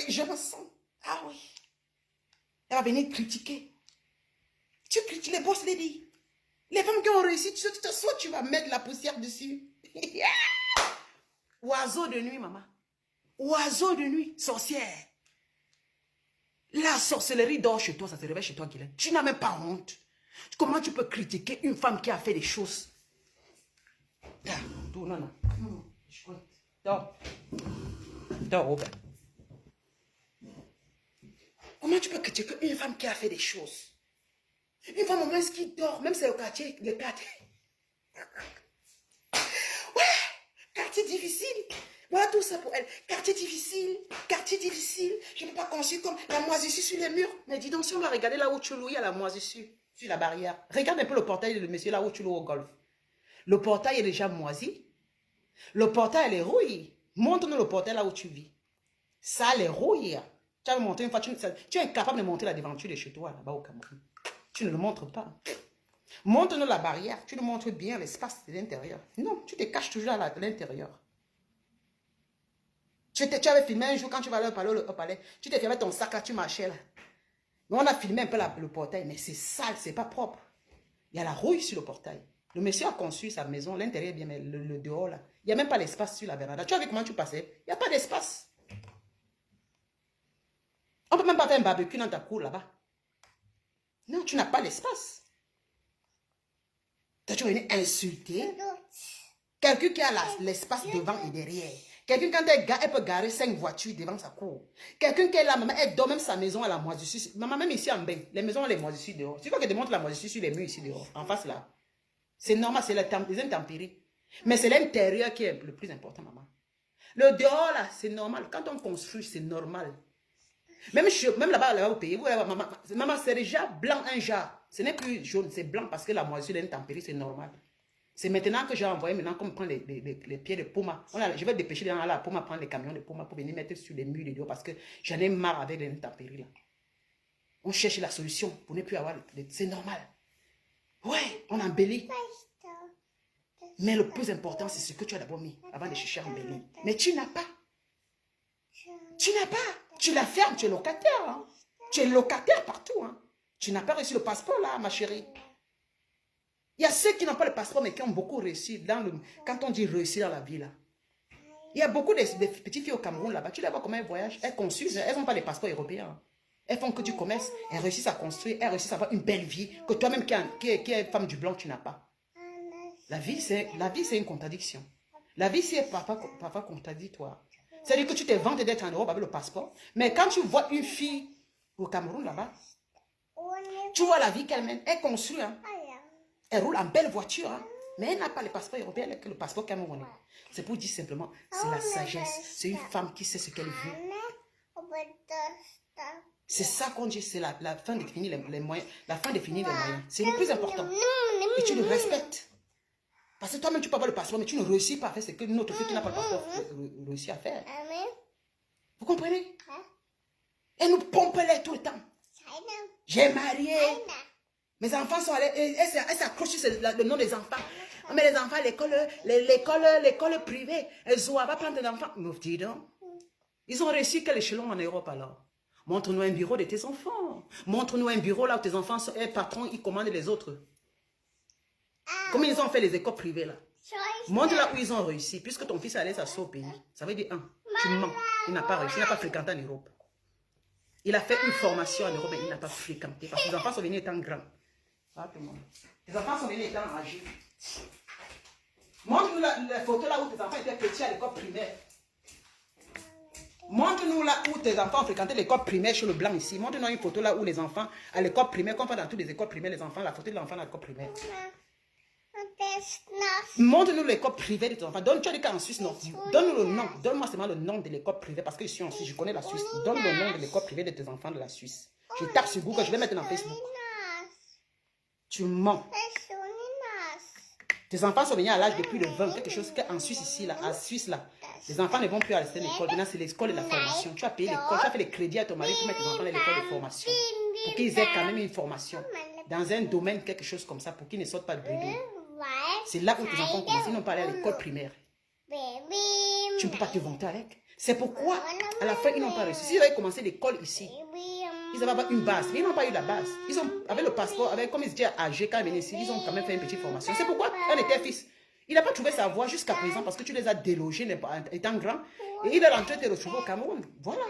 Je me sens. Ah oui. Elle va venir critiquer. Tu critiques les boss lady. Les femmes qui ont réussi, soit tu vas mettre la poussière dessus. Oiseau de nuit, maman. Oiseau de nuit, sorcière. La sorcellerie dort chez toi, ça se réveille chez toi, Guylaine. Tu n'as même pas honte. Comment tu peux critiquer une femme qui a fait des choses? Non. Dors. Dors, Robert. Comment tu peux critiquer une femme qui a fait des choses? Une femme au moins qui dort, même si c'est au quartier, le quartier. Ouais, quartier difficile. Voilà tout ça pour elle. Quartier difficile. Je ne peux pas conçu comme la moisissure sur les murs. Mais dis donc, si on va regarder là où tu loues, il y a la moisissure sur la barrière. Regarde un peu le portail de monsieur là où tu loues au golf. Le portail est déjà moisi. Le portail est rouillé. Montre-nous le portail là où tu vis. Ça, les rouillé. Tu as montré une fois, tu es incapable de montrer la devanture de chez toi là-bas au Cameroun. Tu ne le montres pas. Montre-nous la barrière. Tu nous montres bien l'espace de l'intérieur. Non, tu te caches toujours à l'intérieur. Tu avais filmé un jour quand tu vas aller au palais. Tu t'es fait avec ton sac là, tu marchais là. Mais on a filmé un peu le portail, mais c'est sale, c'est pas propre. Il y a la rouille sur le portail. Le monsieur a conçu sa maison, l'intérieur est bien, mais le dehors là, il n'y a même pas d'espace sur la véranda. Tu as vu comment tu passais? Il n'y a pas d'espace. On ne peut même pas faire un barbecue dans ta cour là-bas. Non, tu n'as pas d'espace. Tu vas venir insulter quelqu'un qui a l'espace devant et derrière. Quelqu'un, quand elle peut garer 5 voitures devant sa cour. Quelqu'un qui est là, maman, elle dort même sa maison à la moisissure. Maman, même ici en bain, les maisons ont les moisissures dehors. Tu vois qu'elle démontre la moisissure sur les murs ici dehors, en face là. C'est normal, c'est les intempéries. Mais c'est l'intérieur qui est le plus important, maman. Le dehors, là, c'est normal. Quand on construit, c'est normal. Même là-bas au pays, maman, c'est déjà blanc un jar. Ce n'est plus jaune, c'est blanc parce que la moisissure est intempérie, c'est normal. C'est maintenant que j'ai envoyé, maintenant qu'on prend les pieds de Puma. Je vais dépêcher dans la Puma, prendre les camions de Puma pour venir mettre sur les murs de dehors parce que j'en ai marre avec les intempéries là. On cherche la solution pour ne plus avoir... C'est normal. Ouais, on embellit. Mais le plus important, c'est ce que tu as d'abord mis avant de chercher à embellir. Mais tu n'as pas. Tu n'as pas. Tu la fermes, tu es locataire. Hein. Tu es locataire partout. Hein. Tu n'as pas reçu le passeport là, ma chérie. Il y a ceux qui n'ont pas le passeport, mais qui ont beaucoup réussi. Quand on dit réussir dans la vie là. Il y a beaucoup de petites filles au Cameroun là-bas. Tu les vois comment elles voyagent. Elles construisent. Elles n'ont pas les passeports européens. Elles font que du commerce. Elles réussissent à construire. Elles réussissent à avoir une belle vie. Que toi-même qui es femme du blanc, tu n'as pas. La vie, c'est une contradiction. La vie, c'est parfois contradictoire. C'est-à-dire que tu te vantes d'être en Europe avec le passeport. Mais quand tu vois une fille au Cameroun là-bas, tu vois la vie qu'elle mène. Elle construit. Hein. Elle roule en belle voiture. Hein. Mais elle n'a pas le passeport européen, elle a que le passeport camerounais. C'est pour dire simplement, c'est la sagesse. C'est une femme qui sait ce qu'elle veut. C'est ça qu'on dit, c'est la fin de définir les moyens. La fin de définir les moyens. C'est le plus important. Et tu le respectes. Parce que toi-même, tu peux avoir le passeport, mais tu ne réussis pas à faire ce que notre fille qui n'a pas le passeport réussit à faire. Vous comprenez? Elle nous pompe l'air tout le temps. J'ai marié. Mes enfants sont allés. Elle s'accroche sur le nom des enfants. Mais les enfants, l'école privée. Elles va prendre des enfants. Mais dis donc. Ils ont réussi quel échelon en Europe alors? Montre-nous un bureau de tes enfants. Montre-nous un bureau là où tes enfants sont patrons, ils commandent les autres. Comment ils ont fait les écoles privées là? Montre là où ils ont réussi. Puisque ton fils allait s'asseoir au pays. Ça veut dire, tu mens. Il n'a pas réussi. Il n'a pas fréquenté en Europe. Il a fait une formation en Europe, mais il n'a pas fréquenté. Parce que les enfants sont venus étant grands. Les enfants sont venus étant âgés. Montre-nous la photo là où tes enfants étaient petits à l'école primaire. Montre-nous là où tes enfants ont fréquenté l'école primaire chez le blanc ici. Montre-nous une photo là où les enfants à l'école primaire, comme dans toutes les écoles primaires, les enfants, la photo de l'enfant à l'école primaire. Montre-nous l'école privée de tes enfants. Tu as dit qu'en Suisse, non. Donne-nous le nom. Donne-moi seulement le nom de l'école privée parce que je suis en Suisse, je connais la Suisse. Donne le nom de l'école privée de tes enfants de la Suisse. Je tape sur Google, je vais mettre dans Facebook. Tu mens. Tes enfants sont venus à l'âge de plus de 20, quelque chose qu'en Suisse ici, là, à Suisse là. Les enfants ne vont plus à l'école. Maintenant, c'est l'école de la formation. Tu as payé l'école, tu as fait les crédits à ton mari pour mettre tes enfants dans l'école de formation. Pour qu'ils aient quand même une formation dans un domaine, quelque chose comme ça, pour qu'ils ne sortent pas de bridou. C'est là où tes enfants commencent. Ils n'ont pas allé à l'école primaire. Tu ne peux pas te vanter avec. C'est pourquoi, à la fin, ils n'ont pas réussi. S'ils avaient commencé l'école ici, ils n'avaient pas une base. Mais ils n'ont pas eu la base. Ils ont, avec le passeport, comme ils étaient âgés quand ils venaient ici, ils ont quand même fait une petite formation. C'est pourquoi un de tes fils, il n'a pas trouvé sa voie jusqu'à présent parce que tu les as délogés étant grands. Et il est rentré te retrouver au Cameroun. Voilà.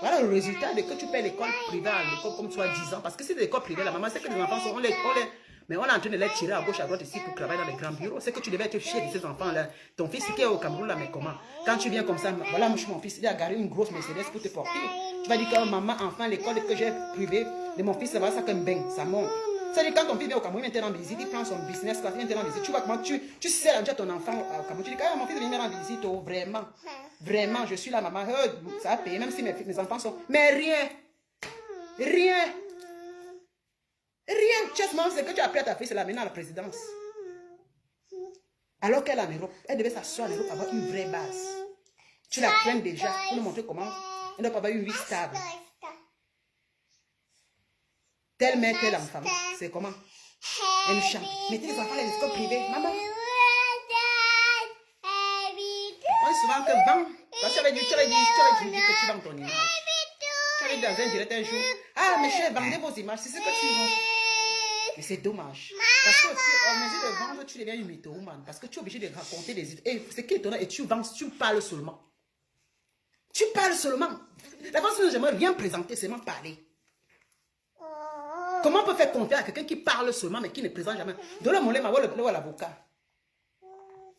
Voilà le résultat de que tu payes l'école privée à l'école comme tu as 10 ans. Parce que c'est l'école privée, la maman, c'est que les enfants sont... mais on est en train de les tirer à gauche, à droite ici pour travailler dans les grands bureaux. C'est que tu devais être fier de ces enfants-là. Ton fils qui est au Cameroun là, mais comment? Quand tu viens comme ça, voilà, moi, mon fils, il a garé une grosse Mercedes pour te porter. Tu vas dire que maman, enfin, l'école que j'ai privée de mon fils, ça va, ça comme bang, ça monte. C'est-à-dire quand ton fils vient au Cameroun, il vient te rendre visite, il prend son business class, il vient te rendre visite. Tu vois comment tu sais déjà ton enfant au Cameroun. Tu dis, mon fils vient me rendre visite, oh, vraiment. Vraiment, je suis la maman. Ça a payé, même si mes enfants sont. Mais rien. Rien. Rien. Chessement, c'est que tu as appris à ta fille, c'est l'amener à la présidence. Alors qu'elle est en Europe, elle devait s'asseoir en Europe, avoir une vraie base. Tu la plains déjà pour nous montrer comment elle doit pas avoir une vie stable. Telle mère, telle enfant. C'est comment? Elle chante. Mettez les enfants à l'école privée. Maman. On dit souvent que vend. Parce que tu avais dit que tu vends ton image. Tu avais dit dans un direct un jour. Ah, mes chers, vendez vos images. C'est ce que tu vends. Mais c'est dommage. Parce que en mesure de vendre, tu deviens une mytho-woman. Parce que tu es obligé de raconter des idées. Et ce qui est étonnant, et tu vends, tu parles seulement. Tu parles seulement. La façon dont j'aimerais rien présenter, c'est seulement parler. Comment on peut faire confiance à quelqu'un qui parle seulement, mais qui ne présente jamais? Donne-moi où est l'avocat?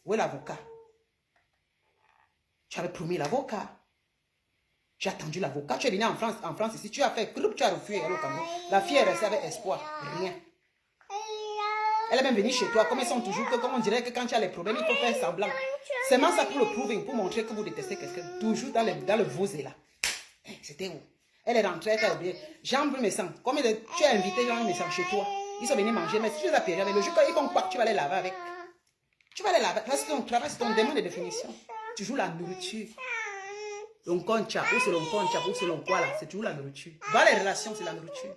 Où est l'avocat? Tu avais promis l'avocat. J'ai attendu l'avocat. Tu es venu en France ici. Tu as fait groupe, tu as refusé. La fille est restée avec espoir. Rien. Elle est même venue chez toi, comme elles sont toujours, comme on dirait que quand tu as les problèmes, il faut faire semblant. C'est vraiment ça pour le proving, pour montrer que vous détestez quelqu'un. Toujours dans le vosé là. C'était où? Elle est rentrée, elle a oublié. Jean me sent. Comme tu as invité Jean me sent chez toi. Ils sont venus manger, mais si tu les as payés avec le jour qu'ils vont quoi, tu vas les laver avec. Tu vas les laver. Parce que ton travail, c'est ton demande de définition. Tu joues la nourriture. L'onconcha, ou c'est l'onconcha, ou c'est l'onquoi là, c'est toujours la nourriture. Dans les relations, c'est la nourriture.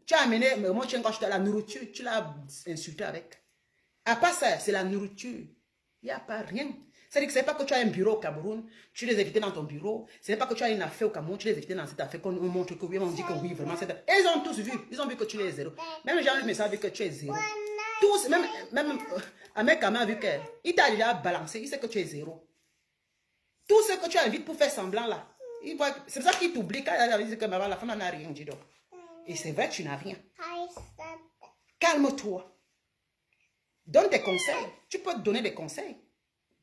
Tu as amené, mais moi, quand tu as la nourriture, tu l'as insulté avec. À part ça, c'est la nourriture. Il n'y a pas rien. C'est-à-dire que ce n'est pas que tu as un bureau au Cameroun, tu les invites dans ton bureau. Ce n'est pas que tu as une affaire au Cameroun, tu les invites dans cette affaire, qu'on montre que oui, on dit que oui, vraiment. Ils ont tous vu. Ils ont vu que tu es zéro. Même Jean-Luc Messant a vu que tu es zéro. Tous, même Ahmed Kama a vu qu'il t'a déjà balancé. Il sait que tu es zéro. Tout ce que tu invites pour faire semblant là, c'est pour ça qu'il t'oublie quand il dit que la femme n'a rien dit. Et c'est vrai, tu n'as rien. Calme-toi. Donne des conseils. Tu peux te donner des conseils.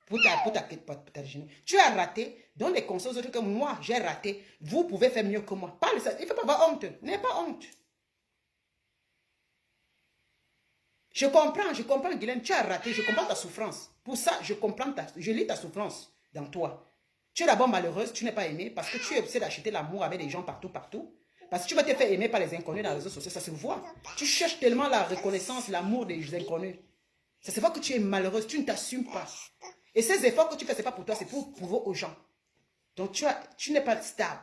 Pour ta jeune. Tu as raté, donne des conseils aux autres que moi, j'ai raté. Vous pouvez faire mieux que moi. Parle ça. Il ne faut pas avoir honte. N'aie pas honte. Je comprends, Guylaine. Tu as raté, je comprends ta souffrance. Pour ça, je lis ta souffrance dans toi. Tu es d'abord malheureuse, tu n'es pas aimée parce que tu essaies d'acheter l'amour avec des gens partout. Parce que tu vas te faire aimer par les inconnus dans les réseaux sociaux, ça se voit. Tu cherches tellement la reconnaissance, l'amour des inconnus. Ça se voit que tu es malheureuse, tu ne t'assumes pas. Et ces efforts que tu fais, ce n'est pas pour toi, c'est pour prouver aux gens. Donc tu n'es pas stable.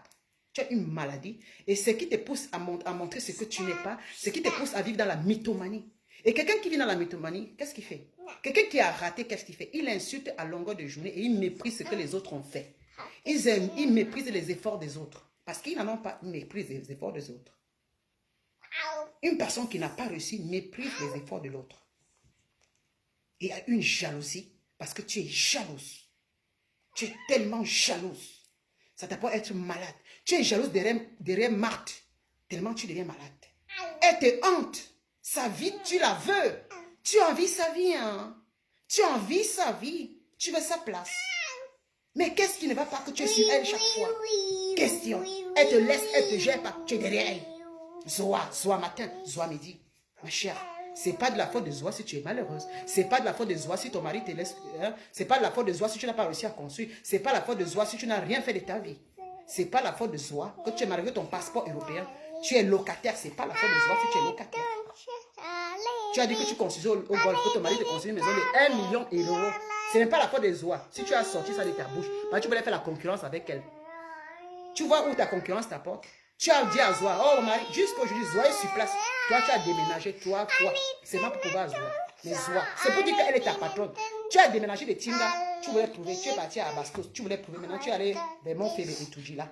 Tu as une maladie. Et ce qui te pousse à montrer ce que tu n'es pas, ce qui te pousse à vivre dans la mythomanie. Et quelqu'un qui vit dans la mythomanie, qu'est-ce qu'il fait? Quelqu'un qui a raté, qu'est-ce qu'il fait? Il insulte à longueur de journée et il méprise ce que les autres ont fait. Ils méprisent les efforts des autres. Parce qu'ils n'en ont pas, ils méprisent les efforts des autres. Une personne qui n'a pas réussi méprise les efforts de l'autre. Il y a une jalousie parce que tu es jalouse. Tu es tellement jalouse. Ça t'a pas être malade. Tu es jalouse derrière Marthe. Tellement tu deviens malade. Elle te hante. Sa vie, tu la veux. Tu envies sa vie, hein. Tu envies sa vie. Tu veux sa place. Mais qu'est-ce qui ne va pas que tu es sur elle chaque fois? Question. Elle te laisse, elle te gère pas. Tu es derrière elle. Zoa matin, Zoa midi. Ma chère, c'est pas de la faute de Zoa si tu es malheureuse. C'est pas de la faute de Zoa si ton mari te laisse. Hein? C'est pas de la faute de Zoa si tu n'as pas réussi à construire. C'est pas la faute de Zoa si tu n'as rien fait de ta vie. C'est pas la faute de Zoa que tu es malgré ton passeport européen. Tu es locataire. C'est pas la faute de Zoa si tu es locataire. Tu as dit que tu construisais au golf, que ton mari te construit une maison de 1 million d'euros. Ce n'est pas la faute de Zoa. Si tu as sorti ça de ta bouche, bah, tu peux aller faire la concurrence avec elle. Tu vois où ta concurrence t'apporte? Tu as dit à Zoa, oh mari, jusqu'aujourd'hui, Zoa est sur place. Toi, tu as déménagé, toi. C'est pas pour pouvoir Zoa. Mais Zoa, c'est pour dire qu'elle est ta patronne. Tu as déménagé de Tinga, tu voulais prouver. Tu es parti à Bastos, tu voulais prouver. Maintenant, tu es allé vers mon frère et tout là.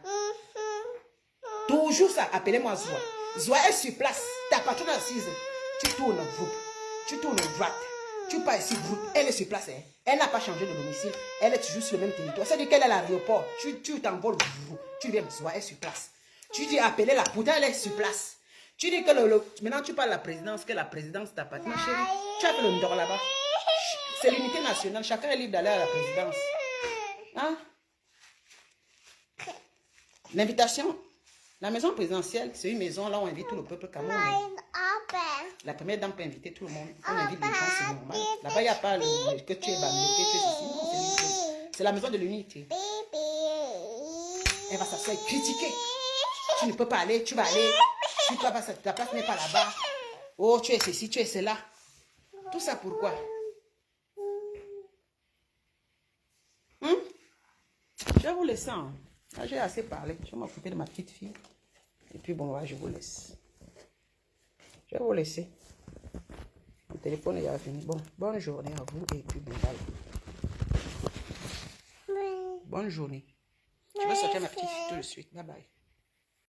Toujours ça, appelez-moi Zoa. Zoa est sur place, ta patronne assise. Tu tournes groupe, tu tournes droite, tu pars ici groupe. Elle est sur place, hein. Elle n'a pas changé de domicile. Elle est toujours sur le même territoire. C'est-à-dire qu'elle est à l'aéroport. Tu t'envoles, tu viens, Zoa est sur place. Tu dis appelez-la, pourtant elle est sur place. Tu dis que maintenant tu parles de la présidence, que la présidence t'appartient. Ma chérie, tu as fait le ndor là-bas. C'est l'unité nationale, chacun est libre d'aller à la présidence. Hein? L'invitation, la maison présidentielle, c'est une maison là où on invite tout le peuple camerounais. La première dame peut inviter tout le monde. On invite les gens, c'est normal. Là-bas, il n'y a pas que tu es banné, que tu es ceci. Non, c'est la maison de l'unité. Elle va s'asseoir et critiquer. Tu ne peux pas aller, tu vas aller. Tu peux pas, ta place n'est pas là-bas. Oh, tu es ceci, tu es cela. Tout ça pourquoi? Je vais vous laisser. Hein. J'ai assez parlé. Je vais m'occuper de ma petite fille. Et puis bon, ouais, je vous laisse. Je vais vous laisser. Mon téléphone est fini. Bon, bonne journée à vous et puis bon, bye. Bonne journée. Je vais sortir ma petite fille tout de suite. Bye bye.